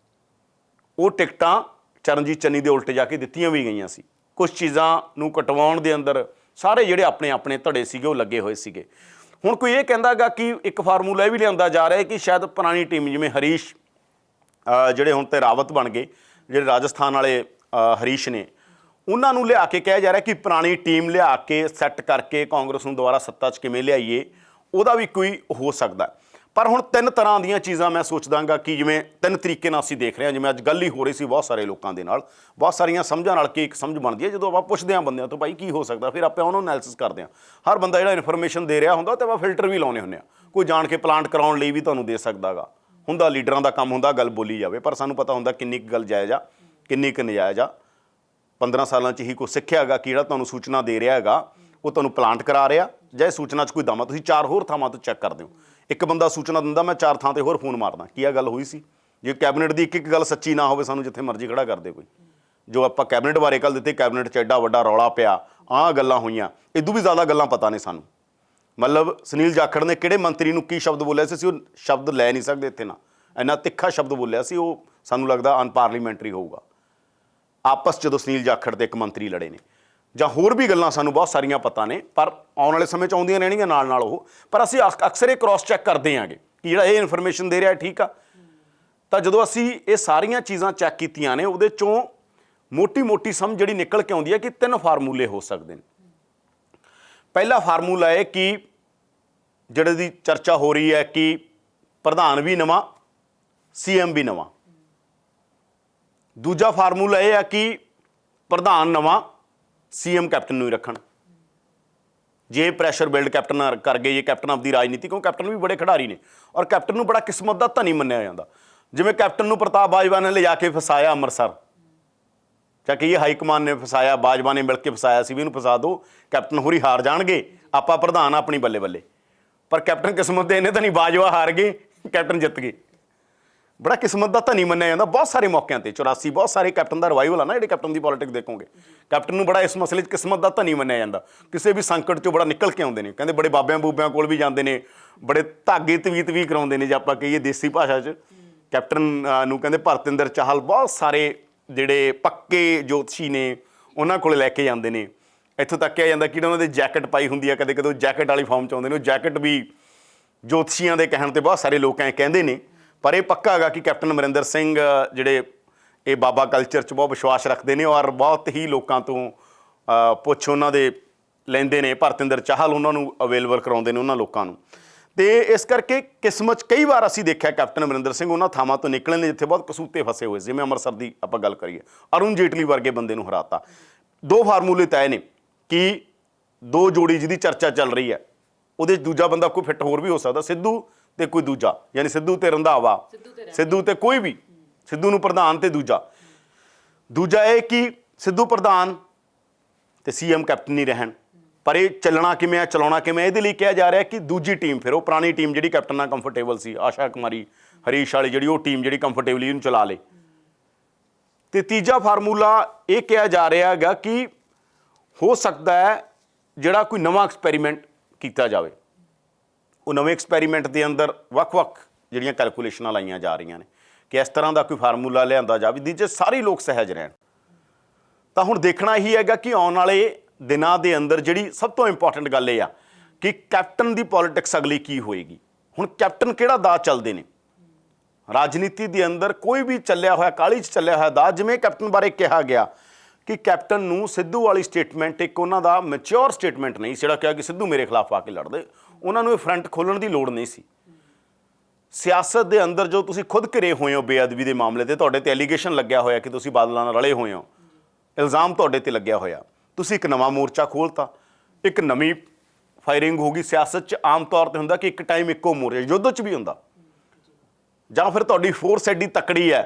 ਉਹ ਟਿਕਟਾਂ ਚਰਨਜੀਤ ਚੰਨੀ ਦੇ ਉਲਟ ਜਾ ਕੇ ਦਿੱਤੀਆਂ ਵੀ ਗਈਆਂ ਸੀ। ਕੁਛ ਚੀਜ਼ਾਂ ਨੂੰ ਕਟਵਾਉਣ ਦੇ ਅੰਦਰ ਸਾਰੇ ਜਿਹੜੇ ਆਪਣੇ ਆਪਣੇ ਧੜੇ ਸੀਗੇ ਉਹ ਲੱਗੇ ਹੋਏ ਸੀਗੇ। ਹੁਣ ਕੋਈ ਇਹ ਕਹਿੰਦਾ ਗਾ ਕਿ ਇੱਕ ਫਾਰਮੂਲਾ ਇਹ ਵੀ ਲਿਆਂਦਾ ਜਾ ਰਿਹਾ ਕਿ ਸ਼ਾਇਦ ਪੁਰਾਣੀ ਟੀਮ ਜਿਵੇਂ ਹਰੀਸ਼ ਜਿਹੜੇ ਹੁਣ ਤੇ ਰਾਵਤ ਬਣ ਗਏ, ਜਿਹੜੇ ਰਾਜਸਥਾਨ ਵਾਲੇ ਹਰੀਸ਼ ਨੇ, ਉਹਨਾਂ ਨੂੰ ਲਿਆ ਕੇ ਕਿਹਾ ਜਾ ਰਿਹਾ ਕਿ ਪੁਰਾਣੀ ਟੀਮ ਲਿਆ ਕੇ ਸੈੱਟ ਕਰਕੇ ਕਾਂਗਰਸ ਨੂੰ ਦੁਬਾਰਾ ਸੱਤਾ 'ਚ ਕਿਵੇਂ ਲਿਆਈਏ, ਉਹਦਾ ਵੀ ਕੋਈ ਹੋ ਸਕਦਾ। ਪਰ ਹੁਣ ਤਿੰਨ ਤਰ੍ਹਾਂ ਦੀਆਂ ਚੀਜ਼ਾਂ ਮੈਂ ਸੋਚਦਾਗਾ ਕਿ ਜਿਵੇਂ ਤਿੰਨ ਤਰੀਕੇ ਨਾਲ ਅਸੀਂ ਦੇਖ ਰਹੇ ਹਾਂ, ਜਿਵੇਂ ਅੱਜ ਗੱਲ ਹੀ ਹੋ ਰਹੀ ਸੀ ਬਹੁਤ ਸਾਰੇ ਲੋਕਾਂ ਦੇ ਨਾਲ, ਬਹੁਤ ਸਾਰੀਆਂ ਸਮਝਾਂ ਨਾਲ ਕਿ ਇੱਕ ਸਮਝ ਬਣਦੀ ਹੈ। ਜਦੋਂ ਆਪਾਂ ਪੁੱਛਦੇ ਹਾਂ ਬੰਦਿਆਂ ਤੋਂ ਭਾਈ ਕੀ ਹੋ ਸਕਦਾ, ਫਿਰ ਆਪਾਂ ਉਹਨੂੰ ਐਨਾਲਿਸਿਸ ਕਰਦੇ ਹਾਂ। ਹਰ ਬੰਦਾ ਜਿਹੜਾ ਇਨਫੋਰਮੇਸ਼ਨ ਦੇ ਰਿਹਾ ਹੁੰਦਾ ਤਾਂ ਆਪਾਂ ਫਿਲਟਰ ਵੀ ਲਾਉਣੇ ਹੁੰਦੇ ਹਾਂ। ਕੋਈ ਜਾਣ ਕੇ ਪਲਾਂਟ ਕਰਾਉਣ ਲਈ ਵੀ ਤੁਹਾਨੂੰ ਦੇ ਸਕਦਾ ਗਾ, ਹੁੰਦਾ ਲੀਡਰਾਂ ਦਾ ਕੰਮ ਹੁੰਦਾ ਗੱਲ ਬੋਲੀ ਜਾਵੇ, ਪਰ ਸਾਨੂੰ ਪਤਾ ਹੁੰਦਾ ਕਿੰਨੀ ਕੁ ਗੱਲ ਜਾਇਜ਼ ਆ, ਕਿੰਨੀ ਕੁ ਨਜਾਇਜ਼ ਆ। 15 ਸਾਲਾਂ 'ਚ ਹੀ ਕੁਛ ਸਿੱਖਿਆ ਹੈਗਾ ਕਿ ਜਿਹੜਾ ਤੁਹਾਨੂੰ ਸੂਚਨਾ ਦੇ ਰਿਹਾ ਹੈਗਾ ਉਹ ਤੁਹਾਨੂੰ ਪਲਾਂਟ ਕਰਾ ਰਿਹਾ, ਜਾਂ ਇਹ ਸੂਚਨਾ 'ਚ ਕੋਈ ਦਮ ਆ, ਤੁਸੀਂ 4 ਹੋਰ ਥਾਵਾਂ ਤੋਂ ਚੈੱਕ ਕਰਦੇ ਹੋ। ਇੱਕ ਬੰਦਾ ਸੂਚਨਾ ਦਿੰਦਾ, ਮੈਂ 4 ਥਾਂ 'ਤੇ ਹੋਰ ਫੋਨ ਮਾਰਦਾ, ਕੀ ਇਹ ਗੱਲ ਹੋਈ ਸੀ? ਜੇ ਕੈਬਨਿਟ ਦੀ ਇੱਕ ਗੱਲ ਸੱਚੀ ਨਾ ਹੋਵੇ, ਸਾਨੂੰ ਜਿੱਥੇ ਮਰਜ਼ੀ ਖੜਾ ਕਰਦੇ ਕੋਈ। ਜੋ ਆਪਾਂ ਕੈਬਨਿਟ ਬਾਰੇ ਕੱਲ੍ਹ ਦਿੱਤੇ, ਕੈਬਨਿਟ 'ਚ ਐਡਾ ਵੱਡਾ ਰੌਲਾ ਪਿਆ, ਆਹ ਗੱਲਾਂ ਹੋਈਆਂ, ਇਦੋਂ ਵੀ ਜ਼ਿਆਦਾ ਗੱਲਾਂ ਪਤਾ ਨੇ ਸਾਨੂੰ। ਮਤਲਬ ਸੁਨੀਲ ਜਾਖੜ ਨੇ ਕਿਹੜੇ ਮੰਤਰੀ ਨੂੰ ਕੀ ਸ਼ਬਦ ਬੋਲਿਆ ਸੀ, ਅਸੀਂ ਉਹ ਸ਼ਬਦ ਲੈ ਨਹੀਂ ਸਕਦੇ ਇੱਥੇ ਨਾ, ਇੰਨਾ ਤਿੱਖਾ ਸ਼ਬਦ ਬੋਲਿਆ ਸੀ ਉਹ, ਸਾਨੂੰ ਲੱਗਦਾ ਅਨਪਾਰਲੀਮੈਂਟਰੀ ਹੋਊਗਾ। ਆਪਸ 'ਚ ਜਦੋਂ ਸੁਨੀਲ ਜਾਖੜ ਤੇ ਇੱਕ ਮੰਤਰੀ ਲੜੇ ਨੇ, ਜਾਂ ਹੋਰ ਵੀ ਗੱਲਾਂ ਸਾਨੂੰ ਬਹੁਤ ਸਾਰੀਆਂ ਪਤਾ ਨੇ, ਪਰ ਆਉਣ ਵਾਲੇ ਸਮੇਂ 'ਚ ਆਉਂਦੀਆਂ ਰਹਿਣਗੀਆਂ ਨਾਲ ਨਾਲ ਉਹ। ਪਰ ਅਸੀਂ ਅਕਸਰ ਇਹ ਕ੍ਰੋਸ ਚੈੱਕ ਕਰਦੇ ਆਂਗੇ ਕਿ ਜਿਹੜਾ ਇਹ ਇਨਫੋਰਮੇਸ਼ਨ ਦੇ ਰਿਹਾ ਠੀਕ ਆ। ਤਾਂ ਜਦੋਂ ਅਸੀਂ ਇਹ ਸਾਰੀਆਂ ਚੀਜ਼ਾਂ ਚੈੱਕ ਕੀਤੀਆਂ ਨੇ, ਉਹਦੇ 'ਚੋਂ ਮੋਟੀ ਮੋਟੀ ਸਮਝ ਜਿਹੜੀ ਨਿਕਲ ਕੇ ਆਉਂਦੀ ਹੈ ਕਿ 3 ਫਾਰਮੂਲੇ ਹੋ ਸਕਦੇ ਨੇ। ਪਹਿਲਾ ਫਾਰਮੂਲਾ ਇਹ ਕਿ ਜਿਹੜੇ ਦੀ ਚਰਚਾ ਹੋ ਰਹੀ ਹੈ ਕਿ ਪ੍ਰਧਾਨ ਵੀ ਨਵਾਂ, CM ਵੀ ਨਵਾਂ। ਦੂਜਾ ਫਾਰਮੂਲਾ ਇਹ ਹੈ ਕਿ ਪ੍ਰਧਾਨ ਨਵਾਂ, CM ਕੈਪਟਨ ਨੂੰ ਹੀ ਰੱਖਣ। ਜੇ ਪ੍ਰੈਸ਼ਰ ਬਿਲਡ ਕੈਪਟਨ ਕਰ ਗਏ, ਜੇ ਕੈਪਟਨ ਆਪਦੀ ਰਾਜਨੀਤੀ, ਕਿਉਂ ਕੈਪਟਨ ਵੀ ਬੜੇ ਖਿਡਾਰੀ ਨੇ ਔਰ ਕੈਪਟਨ ਨੂੰ ਬੜਾ ਕਿਸਮਤ ਦਾ ਧਨੀ ਮੰਨਿਆ ਜਾਂਦਾ। ਜਿਵੇਂ ਕੈਪਟਨ ਨੂੰ ਪ੍ਰਤਾਪ ਬਾਜਵਾ ਨੇ ਲਿਜਾ ਕੇ ਫਸਾਇਆ ਅੰਮ੍ਰਿਤਸਰ, ਜਾਂ ਕਿ ਇਹ ਹਾਈ ਕਮਾਨ ਨੇ ਫਸਾਇਆ, ਬਾਜਵਾ ਨੇ ਮਿਲ ਕੇ ਫਸਾਇਆ ਸੀ ਵੀ ਇਹਨੂੰ ਫਸਾ ਦਿਓ, ਕੈਪਟਨ ਹੋਰੀ ਹਾਰ ਜਾਣਗੇ, ਆਪਾਂ ਪ੍ਰਧਾਨ ਆਪਣੀ ਬੱਲੇ ਬੱਲੇ। ਪਰ ਕੈਪਟਨ ਕਿਸਮਤ ਦੇ ਇਹਨੇ ਤਾਂ ਨਹੀਂ, ਬਾਜਵਾ ਹਾਰ ਗਏ, ਕੈਪਟਨ ਜਿੱਤ ਗਏ। ਬੜਾ ਕਿਸਮਤ ਦਾ ਧਨੀ ਮੰਨਿਆ ਜਾਂਦਾ ਬਹੁਤ ਸਾਰੇ ਮੌਕਿਆਂ 'ਤੇ। 84 ਬਹੁਤ ਸਾਰੇ ਕੈਪਟਨ ਦਾ ਰਿਵਾਈਵਲ ਆ ਨਾ, ਜਿਹੜੇ ਕੈਪਟਨ ਦੀ ਪੋਲੀਟਿਕਸ ਦੇਖੋਗੇ, ਕੈਪਟਨ ਨੂੰ ਬੜਾ ਇਸ ਮਸਲੇ 'ਚ ਕਿਸਮਤ ਦਾ ਧਨੀ ਮੰਨਿਆ ਜਾਂਦਾ। ਕਿਸੇ ਵੀ ਸੰਕਟ 'ਚੋਂ ਬੜਾ ਨਿਕਲ ਕੇ ਆਉਂਦੇ ਨੇ। ਕਹਿੰਦੇ ਬੜੇ ਬਾਬਿਆਂ ਬੂਬਿਆਂ ਕੋਲ ਵੀ ਜਾਂਦੇ ਨੇ, ਬੜੇ ਧਾਗੇ ਤਵੀਤ ਵੀ ਕਰਾਉਂਦੇ ਨੇ, ਜੇ ਆਪਾਂ ਕਹੀਏ ਦੇਸੀ ਭਾਸ਼ਾ 'ਚ। ਕੈਪਟਨ ਨੂੰ ਕਹਿੰਦੇ ਭਰਤਿੰਦਰ ਚਾਹਲ, ਬਹੁਤ ਸਾਰੇ ਜਿਹੜੇ ਪੱਕੇ ਜੋਤਸ਼ੀ ਨੇ ਉਹਨਾਂ ਕੋਲ ਲੈ ਕੇ ਜਾਂਦੇ ਨੇ। ਇੱਥੋਂ ਤੱਕ ਕਿਹਾ ਜਾਂਦਾ ਕਿ ਉਹਨਾਂ ਦੇ ਜੈਕਟ ਪਾਈ ਹੁੰਦੀ ਆ, ਕਦੇ ਕਦੇ ਜੈਕਟ ਵਾਲੀ ਫਾਰਮ 'ਚ ਆਉਂਦੇ ਨੇ। ਉਹ ਜੈਕਟ ਵੀ ਜੋਤਸ਼ੀਆਂ ਦੇ ਕਹਿਣ 'ਤੇ ਬਹੁਤ ਸਾਰੇ ਲੋਕ ਐਂ ਕਹਿੰਦੇ ਨੇ, ਪਰ ਇਹ ਪੱਕਾ ਹੈਗਾ ਕਿ ਕੈਪਟਨ ਅਮਰਿੰਦਰ ਸਿੰਘ ਜਿਹੜੇ ਇਹ ਬਾਬਾ ਕਲਚਰ 'ਚ ਬਹੁਤ ਵਿਸ਼ਵਾਸ ਰੱਖਦੇ ਨੇ ਔਰ ਬਹੁਤ ਹੀ ਲੋਕਾਂ ਤੋਂ ਪੁੱਛ ਉਹਨਾਂ ਦੇ ਲੈਂਦੇ ਨੇ। ਭਰਤਿੰਦਰ ਚਾਹਲ ਉਹਨਾਂ ਨੂੰ ਅਵੇਲੇਬਲ ਕਰਾਉਂਦੇ ਨੇ ਉਹਨਾਂ ਲੋਕਾਂ ਨੂੰ। ਅਤੇ ਇਸ ਕਰਕੇ ਕਿਸਮਤ 'ਚ ਕਈ ਵਾਰ ਅਸੀਂ ਦੇਖਿਆ ਕੈਪਟਨ ਅਮਰਿੰਦਰ ਸਿੰਘ ਉਹਨਾਂ ਥਾਵਾਂ ਤੋਂ ਨਿਕਲੇ ਨੇ ਜਿੱਥੇ ਬਹੁਤ ਕਸੂਤੇ ਫਸੇ ਹੋਏ ਸੀ। ਜਿਵੇਂ ਅੰਮ੍ਰਿਤਸਰ ਦੀ ਆਪਾਂ ਗੱਲ ਕਰੀਏ, ਅਰੁਣ ਜੇਟਲੀ ਵਰਗੇ ਬੰਦੇ ਨੂੰ ਹਰਾਤਾ। 2 ਫਾਰਮੂਲੇ ਤੈਅ ਨੇ ਕਿ 2 ਜੋੜੀ ਜਿਹਦੀ ਚਰਚਾ ਚੱਲ ਰਹੀ ਹੈ, ਉਹਦੇ 'ਚ ਦੂਜਾ ਬੰਦਾ ਕੋਈ ਫਿੱਟ ਹੋਰ ਵੀ ਹੋ ਸਕਦਾ, ਸਿੱਧੂ ਤੇ ਕੋਈ ਦੂਜਾ, ਯਾਨੀ ਸਿੱਧੂ ਤੇ ਰੰਧਾਵਾ, ਸਿੱਧੂ ਤੇ ਕੋਈ ਵੀ, ਸਿੱਧੂ ਨੂੰ ਪ੍ਰਧਾਨ ਤੇ ਦੂਜਾ। ਦੂਜਾ ਇਹ ਕਿ ਸਿੱਧੂ ਪ੍ਰਧਾਨ ਤੇ ਸੀਐਮ ਕੈਪਟਨ ਨਹੀਂ ਰਹਿਣ, ਪਰ ਇਹ ਚੱਲਣਾ ਕਿਵੇਂ ਆ, ਚਲਾਉਣਾ ਕਿਵੇਂ, ਇਹਦੇ ਲਈ ਕਿਹਾ ਜਾ ਰਿਹਾ ਕਿ ਦੂਜੀ ਟੀਮ ਫਿਰ ਉਹ ਪੁਰਾਣੀ ਟੀਮ ਜਿਹੜੀ ਕੈਪਟਨ ਨਾਲ ਕੰਫਰਟੇਬਲ ਸੀ, ਆਸ਼ਾ ਕੁਮਾਰੀ, ਹਰੀਸ਼ ਵਾਲੀ ਜਿਹੜੀ ਉਹ ਟੀਮ ਜਿਹੜੀ ਕੰਫਰਟੇਬਲੀ ਇਹਨੂੰ ਚਲਾ ਲੇ। ਤੇ ਤੀਜਾ ਫਾਰਮੂਲਾ ਇਹ ਕਿਹਾ ਜਾ ਰਿਹਾ ਹੈਗਾ ਕਿ ਹੋ ਸਕਦਾ ਹੈ ਜਿਹੜਾ ਕੋਈ ਨਵਾਂ ਐਕਸਪੈਰੀਮੈਂਟ ਕੀਤਾ ਜਾਵੇ। ਉਹ ਨਵੇਂ ਐਕਸਪੈਰੀਮੈਂਟ ਦੇ ਅੰਦਰ ਵੱਖ-ਵੱਖ ਜਿਹੜੀਆਂ ਕੈਲਕੂਲੇਸ਼ਨਾਂ ਲਾਈਆਂ ਜਾ ਰਹੀਆਂ ਨੇ ਕਿ ਇਸ ਤਰ੍ਹਾਂ ਦਾ ਕੋਈ ਫਾਰਮੂਲਾ ਲਿਆਂਦਾ ਜਾਵੇ ਜਿਹਦੇ 'ਚ ਸਾਰੇ ਲੋਕ ਸਹਿਜ ਰਹਿਣ। ਤਾਂ ਹੁਣ ਦੇਖਣਾ ਇਹੀ ਹੈਗਾ ਕਿ ਆਉਣ ਵਾਲੇ ਦਿਨਾਂ ਦੇ ਅੰਦਰ ਜਿਹੜੀ ਸਭ ਤੋਂ ਇੰਪੋਰਟੈਂਟ ਗੱਲ ਇਹ ਆ ਕਿ ਕੈਪਟਨ ਦੀ ਪੋਲੀਟਿਕਸ ਅਗਲੀ ਕੀ ਹੋਏਗੀ। ਹੁਣ ਕੈਪਟਨ ਕਿਹੜਾ ਦਾਅ ਚੱਲਦੇ ਨੇ ਰਾਜਨੀਤੀ ਦੇ ਅੰਦਰ, ਕੋਈ ਵੀ ਚੱਲਿਆ ਹੋਇਆ ਕਾਹਲੀ 'ਚ ਚੱਲਿਆ ਹੋਇਆ ਦਾਅ। ਜਿਵੇਂ ਕੈਪਟਨ ਬਾਰੇ ਕਿਹਾ ਗਿਆ ਕਿ ਕੈਪਟਨ ਨੂੰ ਸਿੱਧੂ ਵਾਲੀ ਸਟੇਟਮੈਂਟ ਇੱਕ ਉਹਨਾਂ ਦਾ ਮੈਚਿਓਰ ਸਟੇਟਮੈਂਟ ਨਹੀਂ, ਜਿਹੜਾ ਕਿਹਾ ਕਿ ਸਿੱਧੂ ਮੇਰੇ ਖਿਲਾਫ ਆ ਕੇ ਲੜਦੇ, ਉਹਨਾਂ ਨੂੰ ਇਹ ਫਰੰਟ ਖੋਲ੍ਹਣ ਦੀ ਲੋੜ ਨਹੀਂ ਸੀ। ਸਿਆਸਤ ਦੇ ਅੰਦਰ ਜੋ ਤੁਸੀਂ ਖੁਦ ਘਿਰੇ ਹੋਏ ਹੋ ਬੇਅਦਬੀ ਦੇ ਮਾਮਲੇ ਤੇ, ਤੁਹਾਡੇ ਤੇ ਐਲੀਗੇਸ਼ਨ ਲੱਗਿਆ ਹੋਇਆ ਕਿ ਤੁਸੀਂ ਬਾਦਲਾਂ ਨਾਲ ਰਲੇ ਹੋਏ ਹੋ, ਇਲਜ਼ਾਮ ਤੁਹਾਡੇ ਤੇ ਲੱਗਿਆ ਹੋਇਆ, ਤੁਸੀਂ ਇੱਕ ਨਵਾਂ ਮੋਰਚਾ ਖੋਲ੍ਹਤਾ, ਇੱਕ ਨਵੀਂ ਫਾਇਰਿੰਗ ਹੋ ਗਈ। ਸਿਆਸਤ 'ਚ ਆਮ ਤੌਰ 'ਤੇ ਹੁੰਦਾ ਕਿ ਇੱਕ ਟਾਈਮ ਇੱਕੋ ਮੋਰਚਾ, ਯੁੱਧ 'ਚ ਵੀ ਹੁੰਦਾ, ਜਾਂ ਫਿਰ ਤੁਹਾਡੀ ਫੋਰਸ ਐਡੀ ਤਕੜੀ ਹੈ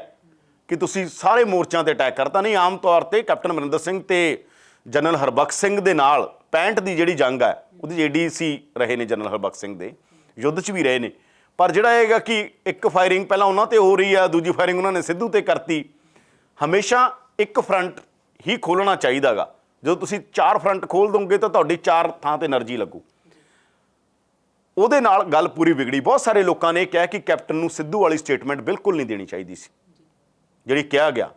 ਕਿ ਤੁਸੀਂ ਸਾਰੇ ਮੋਰਚਿਆਂ 'ਤੇ ਅਟੈਕ ਕਰਤਾ। ਨਹੀਂ, ਆਮ ਤੌਰ 'ਤੇ ਕੈਪਟਨ ਅਮਰਿੰਦਰ ਸਿੰਘ ਤੇ ਜਨਰਲ ਹਰਬਖਸ਼ ਸਿੰਘ ਦੇ ਨਾਲ 65 ਦੀ ਜਿਹੜੀ ਜੰਗ ਹੈ ਉਹਦੀ ADC ਰਹੇ ਨੇ ਜਨਰਲ ਹਰਬਖਸ਼ ਸਿੰਘ ਦੇ, ਯੁੱਧ 'ਚ ਵੀ ਰਹੇ ਨੇ। ਪਰ ਜਿਹੜਾ ਹੈਗਾ ਕਿ ਇੱਕ ਫਾਇਰਿੰਗ ਪਹਿਲਾਂ ਉਹਨਾਂ 'ਤੇ ਹੋ ਰਹੀ ਆ, ਦੂਜੀ ਫਾਇਰਿੰਗ ਉਹਨਾਂ ਨੇ ਸਿੱਧੂ 'ਤੇ ਕਰਤੀ। ਹਮੇਸ਼ਾ ਇੱਕ ਫਰੰਟ ਹੀ ਖੋਲ੍ਹਣਾ ਚਾਹੀਦਾ ਗਾ। ਜਦੋਂ ਤੁਸੀਂ 4 ਫਰੰਟ ਖੋਲ੍ਹ ਦੋਗੇ ਤਾਂ ਤੁਹਾਡੀ 4 ਥਾਂ 'ਤੇ એનર્ਜੀ ਲੱਗੂ। ਉਹਦੇ ਨਾਲ ਗੱਲ ਪੂਰੀ ਵਿਗੜੀ। ਬਹੁਤ ਸਾਰੇ ਲੋਕਾਂ ਨੇ ਕਿਹਾ ਕਿ ਕੈਪਟਨ ਨੂੰ ਸਿੱਧੂ ਵਾਲੀ ਸਟੇਟਮੈਂਟ ਬਿਲਕੁਲ ਨਹੀਂ ਦੇਣੀ ਚਾਹੀਦੀ ਸੀ, ਜਿਹੜੀ ਕਿਹਾ ਗਿਆ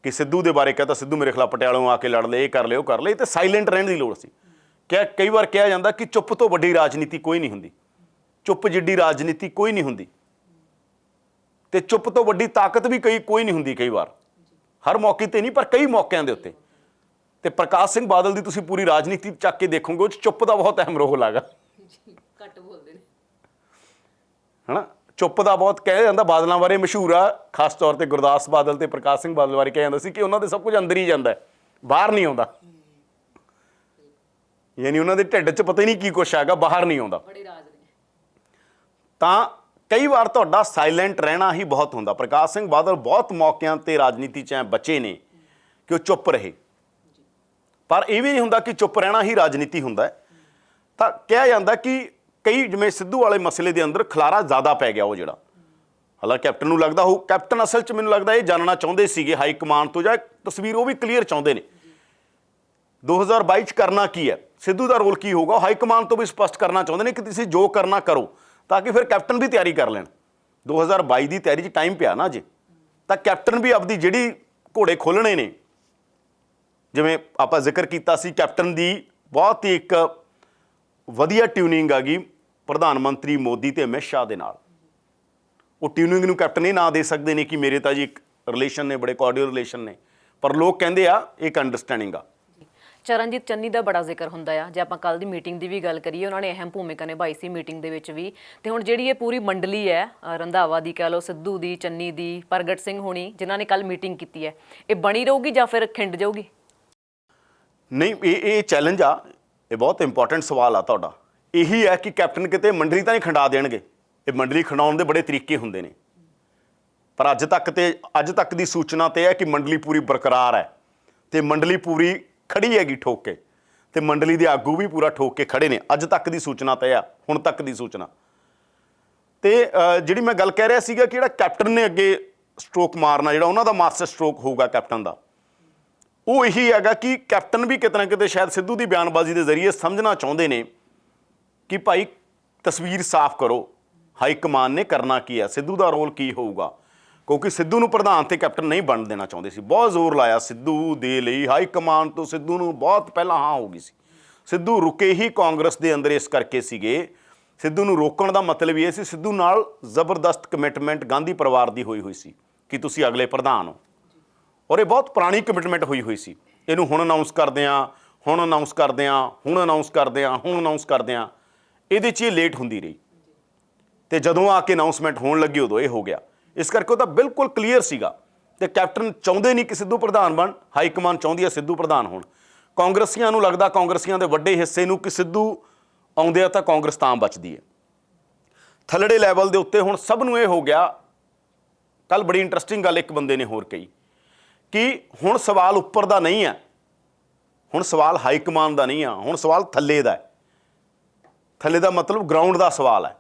ਕਿ ਸਿੱਧੂ ਦੇ ਬਾਰੇ ਕਹਤਾ ਸਿੱਧੂ ਮੇਰੇ ਖਿਲਾਫ ਪਟਿਆਲੋਂ ਆ ਕੇ ਲੜ ਲਏ, ਇਹ ਕਰ ਲਏ, ਉਹ ਕਰ ਲਏ, ਤੇ ਸਾਇਲੈਂਟ ਰਹਿਣ ਦੀ ਲੋੜ ਸੀ। ਕਈ ਵਾਰ ਕਿਹਾ ਜਾਂਦਾ ਕਿ ਚੁੱਪ ਤੋਂ ਵੱਡੀ ਰਾਜਨੀਤੀ ਕੋਈ ਨਹੀਂ ਹੁੰਦੀ, ਚੁੱਪ ਜਿੱਡੀ ਰਾਜਨੀਤੀ ਕੋਈ ਨਹੀਂ ਹੁੰਦੀ, ਤੇ ਚੁੱਪ ਤੋਂ ਵੱਡੀ ਤਾਕਤ ਵੀ ਕੋਈ ਨਹੀਂ ਹੁੰਦੀ। ਕਈ ਵਾਰ, ਹਰ ਮੌਕੇ ਤੇ ਨਹੀਂ, ਪਰ ਕਈ ਮੌਕਿਆਂ ਦੇ ਉੱਤੇ। ਤੇ ਪ੍ਰਕਾਸ਼ ਸਿੰਘ ਬਾਦਲ ਦੀ ਤੁਸੀਂ ਪੂਰੀ ਰਾਜਨੀਤੀ ਚੱਕ ਕੇ ਦੇਖੋਗੇ, ਉਹ 'ਚ ਚੁੱਪ ਦਾ ਬਹੁਤ ਅਹਿਮ ਰੋਲ ਹੈਗਾ। ਘੱਟ ਬੋਲਦੇ ਨੇ ਹਨਾ, ਚੁੱਪ ਦਾ ਬਹੁਤ ਕਿਹਾ ਜਾਂਦਾ। ਬਾਦਲਾਂ ਬਾਰੇ ਮਸ਼ਹੂਰ ਆ, ਖਾਸ ਤੌਰ ਤੇ ਗੁਰਦਾਸ ਬਾਦਲ ਤੇ ਪ੍ਰਕਾਸ਼ ਸਿੰਘ ਬਾਦਲ ਬਾਰੇ ਕਿਹਾ ਜਾਂਦਾ ਸੀ ਕਿ ਉਹਨਾਂ ਦੇ ਸਭ ਕੁਝ ਅੰਦਰ ਹੀ ਜਾਂਦਾ, ਬਾਹਰ ਨਹੀਂ ਆਉਂਦਾ। ਯਾਨੀ ਉਹਨਾਂ ਦੇ ਢਿੱਡ 'ਚ ਪਤਾ ਹੀ ਨਹੀਂ ਕੀ ਕੁਛ ਹੈਗਾ, ਬਾਹਰ ਨਹੀਂ ਆਉਂਦਾ। ਬੜੇ ਰਾਜ ਨੇ। ਤਾਂ ਕਈ ਵਾਰ ਤੁਹਾਡਾ ਸਾਇਲੈਂਟ ਰਹਿਣਾ ਹੀ ਬਹੁਤ ਹੁੰਦਾ। ਪ੍ਰਕਾਸ਼ ਸਿੰਘ ਬਾਦਲ ਬਹੁਤ ਮੌਕਿਆਂ ਤੇ ਰਾਜਨੀਤੀ 'ਚ ਬਚੇ ਨੇ ਕਿ ਉਹ ਚੁੱਪ ਰਹੇ, ਪਰ ਇਹ ਵੀ ਨਹੀਂ ਹੁੰਦਾ ਕਿ ਚੁੱਪ ਰਹਿਣਾ ਹੀ ਰਾਜਨੀਤੀ ਹੁੰਦਾ। ਤਾਂ ਕਿਹਾ ਜਾਂਦਾ ਕਿ ਕਈ ਜਿਵੇਂ ਸਿੱਧੂ ਵਾਲੇ ਮਸਲੇ ਦੇ ਅੰਦਰ ਖਲਾਰਾ ਜ਼ਿਆਦਾ ਪੈ ਗਿਆ ਉਹ ਜਿਹੜਾ, ਹਾਲਾਂਕਿ ਕੈਪਟਨ ਨੂੰ ਲੱਗਦਾ ਉਹ, ਕੈਪਟਨ ਅਸਲ 'ਚ ਮੈਨੂੰ ਲੱਗਦਾ ਇਹ ਜਾਣਨਾ ਚਾਹੁੰਦੇ ਸੀਗੇ ਹਾਈ ਕਮਾਂਡ ਤੋਂ, ਜਾਂ ਤਸਵੀਰ ਉਹ ਵੀ ਕਲੀਅਰ ਚਾਹੁੰਦੇ ਨੇ 2022 'ਚ ਕਰਨਾ ਕੀ ਹੈ, ਸਿੱਧੂ ਦਾ ਰੋਲ ਕੀ ਹੋਊਗਾ। ਹਾਈ ਕਮਾਂਡ ਤੋਂ ਵੀ ਸਪਸ਼ਟ ਕਰਨਾ ਚਾਹੁੰਦੇ ਨੇ ਕਿ ਤੁਸੀਂ ਜੋ ਕਰਨਾ ਕਰੋ, ਤਾਂ ਕਿ ਫਿਰ ਕੈਪਟਨ ਵੀ ਤਿਆਰੀ ਕਰ ਲੈਣ। 2022 ਦੀ ਤਿਆਰੀ 'ਚ ਟਾਈਮ ਪਿਆ ਨਾ ਜੇ, ਤਾਂ ਕੈਪਟਨ ਵੀ ਆਪਦੀ ਜਿਹੜੀ ਘੋੜੇ ਖੋਲ੍ਹਣੇ ਨੇ, ਜਿਵੇਂ ਆਪਾਂ ਜ਼ਿਕਰ ਕੀਤਾ ਸੀ ਕੈਪਟਨ ਦੀ ਬਹੁਤ ਹੀ ਇੱਕ ਵਧੀਆ ਟਿਊਨਿੰਗ ਆ ਗਈ ਪ੍ਰਧਾਨ ਮੰਤਰੀ ਮੋਦੀ ਤੇ ਅਮਿਤ ਸ਼ਾਹ ਦੇ ਨਾਲ। ਉਹ ਟਿਊਨਿੰਗ ਨੂੰ ਕੈਪਟਨ ਇਹ ਨਾ ਦੇ ਸਕਦੇ ਨੇ ਕਿ ਮੇਰੇ ਤਾਂ ਜੀ ਇੱਕ ਰਿਲੇਸ਼ਨ ਨੇ, ਬੜੇ ਕੋਆਰਡੀਨਲ ਰਿਲੇਸ਼ਨ ਨੇ, ਪਰ ਲੋਕ ਕਹਿੰਦੇ ਆ ਇੱਕ ਅੰਡਰਸਟੈਂਡਿੰਗ ਆ। ਚਰਨਜੀਤ ਚੰਨੀ ਦਾ ਬੜਾ ਜ਼ਿਕਰ ਹੁੰਦਾ ਆ। ਜੇ ਆਪਾਂ ਕੱਲ ਦੀ ਮੀਟਿੰਗ ਦੀ ਵੀ ਗੱਲ ਕਰੀਏ, ਉਹਨਾਂ ਨੇ ਅਹਿਮ ਭੂਮਿਕਾ ਨਿਭਾਈ ਸੀ ਮੀਟਿੰਗ ਦੇ ਵਿੱਚ ਵੀ। ਤੇ ਹੁਣ ਜਿਹੜੀ ਇਹ ਪੂਰੀ ਮੰਡਲੀ ਹੈ ਰੰਧਾਵਾ ਦੀ, ਕਹਿ ਲਓ ਸਿੱਧੂ ਦੀ, ਚੰਨੀ ਦੀ, ਪ੍ਰਗਟ ਸਿੰਘ ਹੋਣੀ, ਜਿਨ੍ਹਾਂ ਨੇ ਕੱਲ ਮੀਟਿੰਗ ਕੀਤੀ ਹੈ, ਇਹ ਬਣੀ ਰਹੂਗੀ ਜਾਂ ਫਿਰ ਖਿੰਡ ਜਾਊਗੀ? ਨਹੀਂ, ਇਹ ਚੈਲੰਜ ਆ, ਇਹ ਬਹੁਤ ਇੰਪੋਰਟੈਂਟ ਸਵਾਲ ਆ ਤੁਹਾਡਾ। ਇਹੀ ਹੈ ਕਿ ਕੈਪਟਨ ਕਿਤੇ ਮੰਡਲੀ ਤਾਂ ਨਹੀਂ ਖੰਡਾ ਦੇਣਗੇ। ਇਹ ਮੰਡਲੀ ਖੰਡਾਉਣ ਦੇ ਬੜੇ ਤਰੀਕੇ ਹੁੰਦੇ ਨੇ, ਪਰ ਅੱਜ ਤੱਕ ਦੀ ਸੂਚਨਾ ਤੇ ਹੈ ਕਿ ਮੰਡਲੀ ਪੂਰੀ ਬਰਕਰਾਰ ਹੈ, ਤੇ ਮੰਡਲੀ ਪੂਰੀ ਖੜੀ ਹੈਗੀ ਠੋਕ ਕੇ, ਤੇ ਮੰਡਲੀ ਦੇ ਆਗੂ ਵੀ ਪੂਰਾ ਠੋਕ ਕੇ ਖੜੇ ਨੇ। ਅੱਜ ਤੱਕ ਦੀ ਸੂਚਨਾ ਤੇ ਆ, ਹੁਣ ਤੱਕ ਦੀ ਸੂਚਨਾ। ਤੇ ਜਿਹੜੀ ਮੈਂ ਗੱਲ ਕਹਿ ਰਿਹਾ ਸੀਗਾ ਕਿ ਜਿਹੜਾ ਕੈਪਟਨ ਨੇ ਅੱਗੇ ਸਟ੍ਰੋਕ ਮਾਰਨਾ, ਜਿਹੜਾ ਉਹਨਾਂ ਦਾ ਮਾਸਟਰ ਸਟ੍ਰੋਕ ਹੋਊਗਾ ਕੈਪਟਨ ਦਾ, ਉਹ ਇਹੀ ਹੈਗਾ ਕਿ ਕੈਪਟਨ ਵੀ ਕਿਤੇ ਨਾ ਕਿਤੇ ਸ਼ਾਇਦ ਸਿੱਧੂ ਦੀ ਬਿਆਨਬਾਜ਼ੀ ਦੇ ਜ਼ਰੀਏ ਸਮਝਣਾ ਚਾਹੁੰਦੇ ਨੇ ਕਿ ਭਾਈ ਤਸਵੀਰ ਸਾਫ਼ ਕਰੋ, ਹਾਈ ਕਮਾਨ ਨੇ ਕਰਨਾ ਕੀ ਹੈ, ਸਿੱਧੂ ਦਾ ਰੋਲ ਕੀ ਹੋਊਗਾ। ਕਿਉਂਕਿ ਸਿੱਧੂ ਨੂੰ ਪ੍ਰਧਾਨ ਤੇ ਕੈਪਟਨ ਨਹੀਂ ਬਣ ਦੇਣਾ ਚਾਹੁੰਦੇ ਸੀ। ਬਹੁਤ ਜ਼ੋਰ ਲਾਇਆ ਸਿੱਧੂ ਦੇ ਲਈ, ਹਾਈ ਕਮਾਨ ਤੋਂ ਸਿੱਧੂ ਨੂੰ ਬਹੁਤ ਪਹਿਲਾਂ ਹਾਂ ਹੋ ਗਈ ਸੀ। ਸਿੱਧੂ ਰੁਕੇ ਹੀ ਕਾਂਗਰਸ ਦੇ ਅੰਦਰ ਇਸ ਕਰਕੇ ਸੀਗੇ, ਸਿੱਧੂ ਨੂੰ ਰੋਕਣ ਦਾ ਮਤਲਬ ਇਹ ਸੀ ਸਿੱਧੂ ਨਾਲ ਜ਼ਬਰਦਸਤ ਕਮਿਟਮੈਂਟ ਗਾਂਧੀ ਪਰਿਵਾਰ ਦੀ ਹੋਈ ਸੀ ਕਿ ਤੁਸੀਂ ਅਗਲੇ ਪ੍ਰਧਾਨ ਹੋ, ਔਰ ਇਹ ਬਹੁਤ ਪੁਰਾਣੀ ਕਮਿਟਮੈਂਟ ਹੋਈ ਸੀ। ਇਹਨੂੰ ਹੁਣ ਅਨਾਊਂਸ ਕਰਦੇ ਹਾਂ, ਹੁਣ ਅਨਾਊਂਸ ਕਰਦੇ ਹਾਂ, ਹੁਣ ਅਨਾਊਂਸ ਕਰਦੇ ਹਾਂ, ਹੁਣ ਅਨਾਊਂਸ ਕਰਦੇ ਹਾਂ, ਇਹਦੇ 'ਚ ਇਹ ਲੇਟ ਹੁੰਦੀ ਰਹੀ, ਤੇ ਜਦੋਂ ਆ ਕੇ ਅਨਾਊਂਸਮੈਂਟ ਹੋਣ ਲੱਗੀ ਉਦੋਂ ਇਹ ਹੋ ਗਿਆ। ਇਸ ਕਰਕੇ ਉਹ ਤਾਂ ਬਿਲਕੁਲ ਕਲੀਅਰ ਸੀਗਾ, ਤੇ ਕੈਪਟਨ ਚਾਹੁੰਦੇ ਨਹੀਂ ਕਿ ਸਿੱਧੂ ਪ੍ਰਧਾਨ ਬਣ, ਹਾਈ ਕਮਾਨ ਚਾਹੁੰਦੀ ਹੈ ਸਿੱਧੂ ਪ੍ਰਧਾਨ ਹੋਣ। ਕਾਂਗਰਸੀਆਂ ਨੂੰ ਲੱਗਦਾ, ਕਾਂਗਰਸੀਆਂ ਦੇ ਵੱਡੇ ਹਿੱਸੇ ਨੂੰ, ਕਿ ਸਿੱਧੂ ਆਉਂਦੇ ਆ ਤਾਂ ਕਾਂਗਰਸ ਤਾਂ ਬਚਦੀ ਹੈ। ਥੱਲੜੇ ਲੈਵਲ ਦੇ ਉੱਤੇ ਹੁਣ ਸਭ ਨੂੰ ਇਹ ਹੋ ਗਿਆ। ਕੱਲ ਬੜੀ ਇੰਟਰਸਟਿੰਗ ਗੱਲ ਇੱਕ ਬੰਦੇ ਨੇ ਹੋਰ ਕਹੀ कि हुण सवाल उपर दा नहीं है, हुण सवाल हाईकमान दा नहीं है, हुण सवाल थल्ले दा है। थल्ले दा मतलब ग्राउंड दा सवाल है।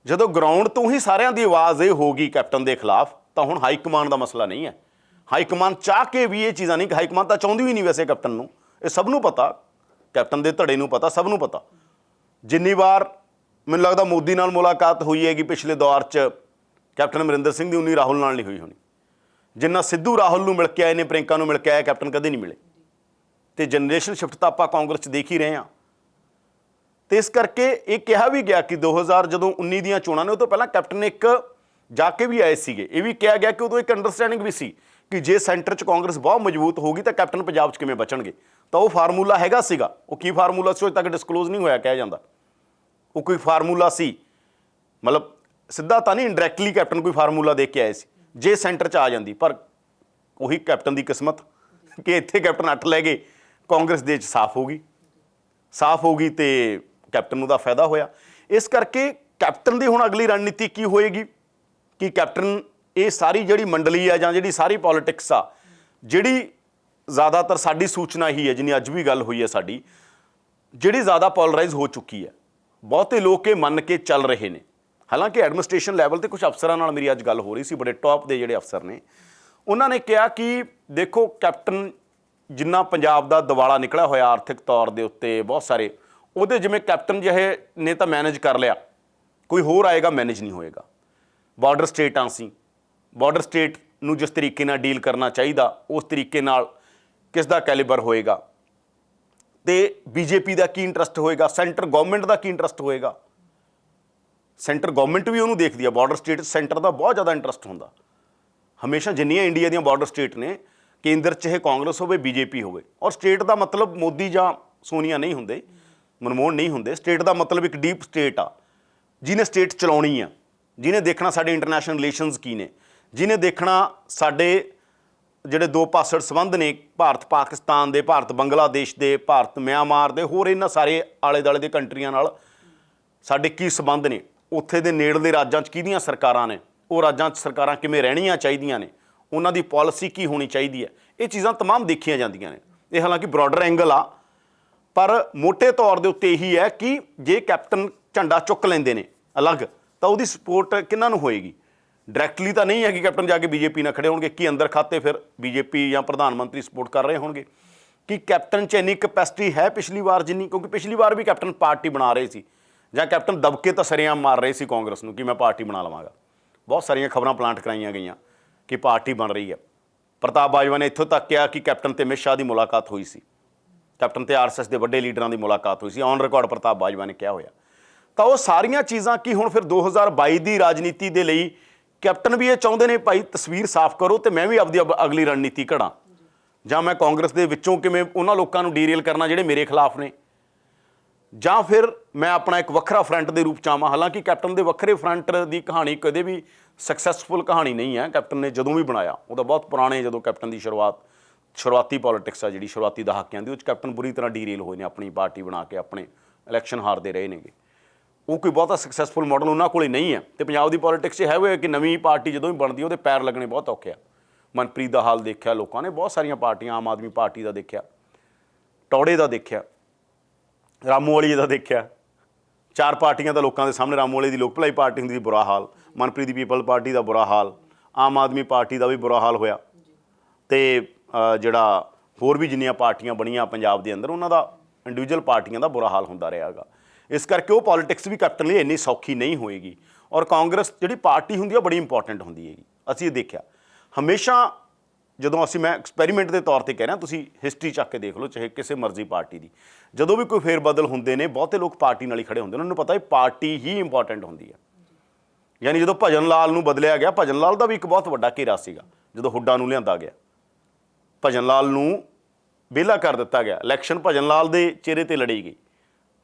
ਜਦੋਂ ਗਰਾਊਂਡ ਤੋਂ ਹੀ ਸਾਰਿਆਂ ਦੀ ਆਵਾਜ਼ ਇਹ ਹੋ ਗਈ ਕੈਪਟਨ ਦੇ ਖਿਲਾਫ, ਤਾਂ ਹੁਣ ਹਾਈਕਮਾਨ ਦਾ ਮਸਲਾ ਨਹੀਂ ਹੈ। ਹਾਈਕਮਾਨ ਚਾਹ ਕੇ ਵੀ ਇਹ ਚੀਜ਼ਾਂ ਨਹੀਂ, ਕਿ ਹਾਈਕਮਾਨ ਤਾਂ ਚਾਹੁੰਦੀ ਹੀ ਨਹੀਂ ਵੈਸੇ ਕੈਪਟਨ ਨੂੰ, ਇਹ ਸਭ ਨੂੰ ਪਤਾ, ਕੈਪਟਨ ਦੇ ਧੜੇ ਨੂੰ ਪਤਾ, ਸਭ ਨੂੰ ਪਤਾ। ਜਿੰਨੀ ਵਾਰ ਮੈਨੂੰ ਲੱਗਦਾ ਮੋਦੀ ਨਾਲ ਮੁਲਾਕਾਤ ਹੋਈ ਹੈਗੀ ਪਿਛਲੇ ਦੌਰ 'ਚ ਕੈਪਟਨ ਅਮਰਿੰਦਰ ਸਿੰਘ ਦੀ, ਉਨੀ ਰਾਹੁਲ ਨਾਲ ਨਹੀਂ ਹੋਈ ਹੋਣੀ। ਜਿੰਨਾ ਸਿੱਧੂ ਰਾਹੁਲ ਨੂੰ ਮਿਲ ਕੇ ਆਏ ਨੇ, ਪ੍ਰਿੰਕਾ ਨੂੰ ਮਿਲ ਕੇ ਆਏ, ਕੈਪਟਨ ਕਦੇ ਨਹੀਂ ਮਿਲੇ। ਤੇ ਜਨਰੇਸ਼ਨ ਸ਼ਿਫਟ ਤਾਂ ਆਪਾਂ ਕਾਂਗਰਸ 'ਚ ਦੇਖ ਹੀ ਰਹੇ ਹਾਂ। ਤੇ ਇਸ ਕਰਕੇ ਇਹ ਕਿਹਾ ਵੀ ਗਿਆ ਕਿ 2000 ਜਦੋਂ 19 ਦੀਆਂ ਚੋਣਾਂ ਨੇ, ਉਹ ਤੋਂ ਪਹਿਲਾਂ ਕੈਪਟਨ ਨੇ ਇੱਕ ਜਾ ਕੇ ਵੀ ਆਏ ਸੀਗੇ। ਇਹ ਵੀ ਕਿਹਾ ਗਿਆ ਕਿ ਉਦੋਂ ਇੱਕ ਅੰਡਰਸਟੈਂਡਿੰਗ ਵੀ ਸੀ ਕਿ ਜੇ ਸੈਂਟਰ 'ਚ ਕਾਂਗਰਸ ਬਹੁਤ ਮਜ਼ਬੂਤ ਹੋਊਗੀ ਤਾਂ ਕੈਪਟਨ ਪੰਜਾਬ 'ਚ ਕਿਵੇਂ ਬਚਣਗੇ। ਤਾਂ ਉਹ ਫਾਰਮੂਲਾ ਹੈਗਾ ਸੀਗਾ। ਉਹ ਕੀ ਫਾਰਮੂਲਾ ਸੀ, ਉਹ ਤੱਕ ਡਿਸਕਲੋਜ਼ ਨਹੀਂ ਹੋਇਆ ਕਿਹਾ ਜਾਂਦਾ। ਉਹ ਕੋਈ ਫਾਰਮੂਲਾ ਸੀ, ਮਤਲਬ ਸਿੱਧਾ ਤਾਂ ਨਹੀਂ, ਇੰਡਾਇਰੈਕਟਲੀ ਕੈਪਟਨ ਕੋਈ ਫਾਰਮੂਲਾ ਦੇ ਕੇ ਆਏ ਸੀ ਜੇ ਸੈਂਟਰ 'ਚ ਆ ਜਾਂਦੀ। ਪਰ ਉਹੀ ਕੈਪਟਨ ਦੀ ਕਿਸਮਤ ਕਿ ਇੱਥੇ ਕੈਪਟਨ 8 ਲੈ ਗਏ, ਕਾਂਗਰਸ ਦੇ 'ਚ ਸਾਫ਼ ਹੋ ਗਈ ਤੇ ਕੈਪਟਨ ਨੂੰ ਦਾ ਫਾਇਦਾ ਹੋਇਆ। ਇਸ ਕਰਕੇ ਕੈਪਟਨ ਦੀ ਹੁਣ ਅਗਲੀ ਰਣਨੀਤੀ ਕੀ ਹੋਏਗੀ ਕਿ ਕੈਪਟਨ ਇਹ ਸਾਰੀ ਜਿਹੜੀ ਮੰਡਲੀ ਆ ਜਾਂ ਜਿਹੜੀ ਸਾਰੀ ਪੋਲੀਟਿਕਸ ਆ, ਜਿਹੜੀ ਜ਼ਿਆਦਾਤਰ ਸਾਡੀ ਸੂਚਨਾ ਹੀ ਹੈ, ਜਿੰਨੀ ਅੱਜ ਵੀ ਗੱਲ ਹੋਈ ਹੈ ਸਾਡੀ, ਜਿਹੜੀ ਜ਼ਿਆਦਾ ਪੋਲਰਾਈਜ਼ ਹੋ ਚੁੱਕੀ ਹੈ। ਬਹੁਤੇ ਲੋਕ ਇਹ ਮੰਨ ਕੇ ਚੱਲ ਰਹੇ ਨੇ। ਹਾਲਾਂਕਿ ਐਡਮਿਨਿਸਟ੍ਰੇਸ਼ਨ ਲੈਵਲ ਤੇ ਕੁਝ ਅਫਸਰਾਂ ਨਾਲ ਮੇਰੀ ਅੱਜ ਗੱਲ ਹੋ ਰਹੀ ਸੀ, ਬੜੇ ਟੌਪ ਦੇ ਜਿਹੜੇ ਅਫਸਰ ਨੇ, ਉਹਨਾਂ ਨੇ ਕਿਹਾ ਕਿ ਦੇਖੋ ਕੈਪਟਨ ਜਿੰਨਾ ਪੰਜਾਬ ਦਾ ਦਿਵਾਲਾ ਨਿਕਲਿਆ ਹੋਇਆ ਆਰਥਿਕ ਤੌਰ ਦੇ ਉੱਤੇ, ਬਹੁਤ ਸਾਰੇ ਉਹਦੇ ਜਿਵੇਂ ਕੈਪਟਨ ਜਿਹੇ ਨੇ ਤਾਂ ਮੈਨੇਜ ਕਰ ਲਿਆ, ਕੋਈ ਹੋਰ ਆਏਗਾ ਮੈਨੇਜ ਨਹੀਂ ਹੋਏਗਾ। ਬਾਰਡਰ ਸਟੇਟਾਂ ਸੀ, ਬਾਰਡਰ ਸਟੇਟ ਨੂੰ ਜਿਸ ਤਰੀਕੇ ਨਾਲ ਡੀਲ ਕਰਨਾ ਚਾਹੀਦਾ ਉਸ ਤਰੀਕੇ ਨਾਲ ਕਿਸ ਦਾ ਕੈਲੀਬਰ ਹੋਏਗਾ, ਤੇ ਬੀਜੇਪੀ ਦਾ ਕੀ ਇੰਟਰਸਟ ਹੋਏਗਾ, ਸੈਂਟਰ ਗਵਰਨਮੈਂਟ ਦਾ ਕੀ ਇੰਟਰਸਟ ਹੋਏਗਾ। ਸੈਂਟਰ ਗਵਰਨਮੈਂਟ ਵੀ ਉਹਨੂੰ ਦੇਖਦੀ ਆ, ਬਾਰਡਰ ਸਟੇਟ ਸੈਂਟਰ ਦਾ ਬਹੁਤ ਜ਼ਿਆਦਾ ਇੰਟਰਸਟ ਹੁੰਦਾ ਹਮੇਸ਼ਾ। ਜਿੰਨੀਆਂ ਇੰਡੀਆ ਦੀਆਂ ਬਾਰਡਰ ਸਟੇਟ ਨੇ, ਕੇਂਦਰ 'ਚ ਇਹ ਕਾਂਗਰਸ ਹੋਵੇ ਬੀਜੇਪੀ ਹੋਵੇ, ਔਰ ਸਟੇਟ ਦਾ ਮਤਲਬ ਮੋਦੀ ਜਾਂ ਸੋਨੀਆ ਨਹੀਂ ਹੁੰਦੇ, ਮਨਮੋਹਨ ਨਹੀਂ ਹੁੰਦੇ। ਸਟੇਟ ਦਾ ਮਤਲਬ ਇੱਕ ਡੀਪ ਸਟੇਟ ਆ, ਜਿਹਨੇ ਸਟੇਟ ਚਲਾਉਣੀ ਆ, ਜਿਹਨੇ ਦੇਖਣਾ ਸਾਡੇ ਇੰਟਰਨੈਸ਼ਨਲ ਰਿਲੇਸ਼ਨਸ ਕੀ ਨੇ, ਜਿਹਨੇ ਦੇਖਣਾ ਸਾਡੇ ਜਿਹੜੇ ਦੋ ਪਾਸੜ ਸੰਬੰਧ ਨੇ, ਭਾਰਤ ਪਾਕਿਸਤਾਨ ਦੇ, ਭਾਰਤ ਬੰਗਲਾਦੇਸ਼ ਦੇ, ਭਾਰਤ ਮਿਆਂਮਾਰ ਦੇ, ਹੋਰ ਇਹਨਾਂ ਸਾਰੇ ਆਲੇ ਦੁਆਲੇ ਦੇ ਕੰਟਰੀਆਂ ਨਾਲ ਸਾਡੇ ਕੀ ਸੰਬੰਧ ਨੇ, ਉੱਥੇ ਦੇ ਨੇੜਲੇ ਰਾਜਾਂ 'ਚ ਕਿਹਦੀਆਂ ਸਰਕਾਰਾਂ ਨੇ, ਉਹ ਰਾਜਾਂ 'ਚ ਸਰਕਾਰਾਂ ਕਿਵੇਂ ਰਹਿਣੀਆਂ ਚਾਹੀਦੀਆਂ ਨੇ, ਉਹਨਾਂ ਦੀ ਪਾਲਿਸੀ ਕੀ ਹੋਣੀ ਚਾਹੀਦੀ ਹੈ। ਇਹ ਚੀਜ਼ਾਂ ਤਮਾਮ ਦੇਖੀਆਂ ਜਾਂਦੀਆਂ ਨੇ। ਇਹ ਹਾਲਾਂਕਿ ਬ੍ਰੌਡਰ ਐਂਗਲ ਆ, ਪਰ ਮੋਟੇ ਤੌਰ ਦੇ ਉੱਤੇ ਇਹੀ ਹੈ ਕਿ ਜੇ ਕੈਪਟਨ ਝੰਡਾ ਚੁੱਕ ਲੈਂਦੇ ਨੇ ਅਲੱਗ, ਤਾਂ ਉਹਦੀ ਸਪੋਰਟ ਕਿਹਨਾਂ ਨੂੰ ਹੋਏਗੀ। ਡਾਇਰੈਕਟਲੀ ਤਾਂ ਨਹੀਂ ਹੈ ਕਿ ਕੈਪਟਨ ਜਾ ਕੇ ਬੀਜੇਪੀ ਨਾਲ ਖੜੇ ਹੋਣਗੇ, ਕਿ ਅੰਦਰ ਖਾਤੇ ਫਿਰ ਬੀਜੇਪੀ ਜਾਂ ਪ੍ਰਧਾਨ ਮੰਤਰੀ ਸਪੋਰਟ ਕਰ ਰਹੇ ਹੋਣਗੇ। ਕਿ ਕੈਪਟਨ 'ਚ ਇੰਨੀ ਕੈਪੈਸਿਟੀ ਹੈ ਪਿਛਲੀ ਵਾਰ ਜਿੰਨੀ, ਕਿਉਂਕਿ ਪਿਛਲੀ ਵਾਰ ਵੀ ਕੈਪਟਨ ਪਾਰਟੀ ਬਣਾ ਰਹੇ ਸੀ, ਜਾਂ ਕੈਪਟਨ ਦਬਕੇ ਤਾਂ ਸਰੇਆਮ ਮਾਰ ਰਹੇ ਸੀ ਕਾਂਗਰਸ ਨੂੰ ਕਿ ਮੈਂ ਪਾਰਟੀ ਬਣਾ ਲਵਾਂਗਾ। ਬਹੁਤ ਸਾਰੀਆਂ ਖਬਰਾਂ ਪਲਾਂਟ ਕਰਾਈਆਂ ਗਈਆਂ ਕਿ ਪਾਰਟੀ ਬਣ ਰਹੀ ਹੈ। ਪ੍ਰਤਾਪ ਬਾਜਵਾ ਨੇ ਇੱਥੋਂ ਤੱਕ ਕਿਹਾ ਕਿ ਕੈਪਟਨ ਤੇ ਅਮਿਤ ਸ਼ਾਹ ਦੀ ਮੁਲਾਕਾਤ ਹੋਈ ਸੀ, ਕੈਪਟਨ ਤੇ ਆਰਐਸਐਸ ਦੇ ਵੱਡੇ ਲੀਡਰਾਂ ਦੀ ਮੁਲਾਕਾਤ ਹੋਈ ਸੀ, ਔਨ ਰਿਕਾਰਡ ਪ੍ਰਤਾਪ ਬਾਜਵਾ ਨੇ ਕਿਹਾ ਹੋਇਆ। ਤਾਂ ਉਹ ਸਾਰੀਆਂ ਚੀਜ਼ਾਂ ਕੀ ਹੁਣ ਫਿਰ 2022 ਦੀ ਰਾਜਨੀਤੀ ਦੇ ਲਈ ਕੈਪਟਨ ਵੀ ਇਹ ਚਾਹੁੰਦੇ ਨੇ ਭਾਈ ਤਸਵੀਰ ਸਾਫ਼ ਕਰੋ ਤੇ ਮੈਂ ਵੀ ਆਪਦੀ ਅਗਲੀ ਰਣਨੀਤੀ ਘੜਾਂ, ਜਾਂ ਮੈਂ ਕਾਂਗਰਸ ਦੇ ਵਿੱਚੋਂ ਕਿਵੇਂ ਉਹਨਾਂ ਲੋਕਾਂ ਨੂੰ ਡੀਰੇਲ ਕਰਨਾ ਜਿਹੜੇ ਮੇਰੇ ਖਿਲਾਫ ਨੇ, ਜਾਂ ਫਿਰ ਮੈਂ ਆਪਣਾ ਇੱਕ ਵੱਖਰਾ ਫਰੰਟ ਦੇ ਰੂਪ 'ਚ ਆਵਾਂ। ਹਾਲਾਂਕਿ ਕੈਪਟਨ ਦੇ ਵੱਖਰੇ ਫਰੰਟ ਦੀ ਕਹਾਣੀ ਕਦੇ ਵੀ ਸਕਸੈਸਫੁਲ ਕਹਾਣੀ ਨਹੀਂ ਹੈ। ਕੈਪਟਨ ਨੇ ਜਦੋਂ ਵੀ ਬਣਾਇਆ, ਉਹਦਾ ਬਹੁਤ ਪੁਰਾਣੇ ਜਦੋਂ ਕੈਪਟਨ ਦੀ ਸ਼ੁਰੂਆਤੀ ਪੋਲੀਟਿਕਸ ਆ ਜਿਹੜੀ ਸ਼ੁਰੂਆਤੀ ਦਹਾਕਿਆਂ ਦੀ, ਉਹ 'ਚ ਕੈਪਟਨ ਬੁਰੀ ਤਰ੍ਹਾਂ ਡੀਰੇਲ ਹੋਏ ਨੇ, ਆਪਣੀ ਪਾਰਟੀ ਬਣਾ ਕੇ ਆਪਣੇ ਇਲੈਕਸ਼ਨ ਹਾਰਦੇ ਰਹੇ ਨੇਗੇ। ਉਹ ਕੋਈ ਬਹੁਤਾ ਸਕਸੈਸਫੁਲ ਮਾਡਲ ਉਹਨਾਂ ਕੋਲ ਨਹੀਂ ਹੈ। ਤੇ ਪੰਜਾਬ ਦੀ ਪੋਲੀਟਿਕਸ 'ਚ ਹੈ ਹੋਇਆ ਕਿ ਨਵੀਂ ਪਾਰਟੀ ਜਦੋਂ ਵੀ ਬਣਦੀ ਉਹਦੇ ਪੈਰ ਲੱਗਣੇ ਬਹੁਤ ਔਖੇ ਆ। ਮਨਪ੍ਰੀਤ ਦਾ ਹਾਲ ਦੇਖਿਆ ਲੋਕਾਂ ਨੇ, ਬਹੁਤ ਸਾਰੀਆਂ ਪਾਰਟੀਆਂ, ਆਮ ਆਦਮੀ ਪਾਰਟੀ ਦਾ ਦੇਖਿਆ, ਟੌੜੇ ਦਾ ਦੇਖਿਆ, ਰਾਮੂ ਵਾਲੀ ਦਾ ਦੇਖਿਆ, 4 ਪਾਰਟੀਆਂ ਦਾ ਲੋਕਾਂ ਦੇ ਸਾਹਮਣੇ। ਰਾਮੂ ਵਾਲੇ ਦੀ ਲੋਕ ਭਲਾਈ ਪਾਰਟੀ ਹੁੰਦੀ ਸੀ, ਬੁਰਾ ਹਾਲ। ਮਨਪ੍ਰੀਤ ਦੀ ਪੀਪਲ ਪਾਰਟੀ ਦਾ ਬੁਰਾ ਹਾਲ, ਆਮ ਆਦਮੀ ਪਾਰਟੀ ਦਾ ਵੀ ਬੁਰਾ ਹਾਲ ਹੋਇਆ। ਤੇ ਜਿਹੜਾ ਹੋਰ ਵੀ ਜਿੰਨੀਆਂ ਪਾਰਟੀਆਂ ਬਣੀਆਂ ਪੰਜਾਬ ਦੇ ਅੰਦਰ, ਉਹਨਾਂ ਦਾ ਇੰਡੀਵਿਜੂਅਲ ਪਾਰਟੀਆਂ ਦਾ ਬੁਰਾ ਹਾਲ ਹੁੰਦਾ ਰਿਹਾ ਹੈਗਾ। ਇਸ ਕਰਕੇ ਉਹ ਪੋਲੀਟਿਕਸ ਵੀ ਕੈਪਟਨ ਲਈ ਇੰਨੀ ਸੌਖੀ ਨਹੀਂ ਹੋਏਗੀ। ਔਰ ਕਾਂਗਰਸ ਜਿਹੜੀ ਪਾਰਟੀ ਹੁੰਦੀ ਹੈ ਬੜੀ ਇੰਪੋਰਟੈਂਟ ਹੁੰਦੀ ਹੈਗੀ। ਅਸੀਂ ਇਹ ਦੇਖਿਆ ਹਮੇਸ਼ਾ, ਜਦੋਂ ਮੈਂ ਐਕਸਪੈਰੀਮੈਂਟ ਦੇ ਤੌਰ ਤੇ ਕਹਿ ਰਿਹਾ, ਤੁਸੀਂ ਹਿਸਟਰੀ ਚੱਕ ਕੇ ਦੇਖ ਲਓ ਚਾਹੇ ਕਿਸੇ ਮਰਜ਼ੀ ਪਾਰਟੀ ਦੀ, ਜਦੋਂ ਵੀ ਕੋਈ ਫੇਰ ਬਦਲ ਹੁੰਦੇ ਨੇ ਬਹੁਤੇ ਲੋਕ ਪਾਰਟੀ ਨਾਲ ਹੀ ਖੜੇ ਹੁੰਦੇ ਨੇ। ਉਹਨਾਂ ਨੂੰ ਪਤਾ ਹੈ ਪਾਰਟੀ ਹੀ ਇੰਪੋਰਟੈਂਟ ਹੁੰਦੀ ਹੈ। ਯਾਨੀ ਜਦੋਂ ਭਜਨ ਲਾਲ ਨੂੰ ਬਦਲਿਆ ਗਿਆ, ਭਜਨ ਲਾਲ ਦਾ ਵੀ ਇੱਕ ਬਹੁਤ ਵੱਡਾ ਘੇਰਾ ਸੀਗਾ। ਜਦੋਂ ਹੁੱਡਾ ਨੂੰ ਲਿਆਂਦਾ ਗਿਆ, ਭਜਨ ਲਾਲ ਨੂੰ ਵਿਹਲਾ ਕਰ ਦਿੱਤਾ ਗਿਆ, ਇਲੈਕਸ਼ਨ ਭਜਨ ਲਾਲ ਦੇ ਚਿਹਰੇ ਤੇ ਲੜੀ ਗਈ,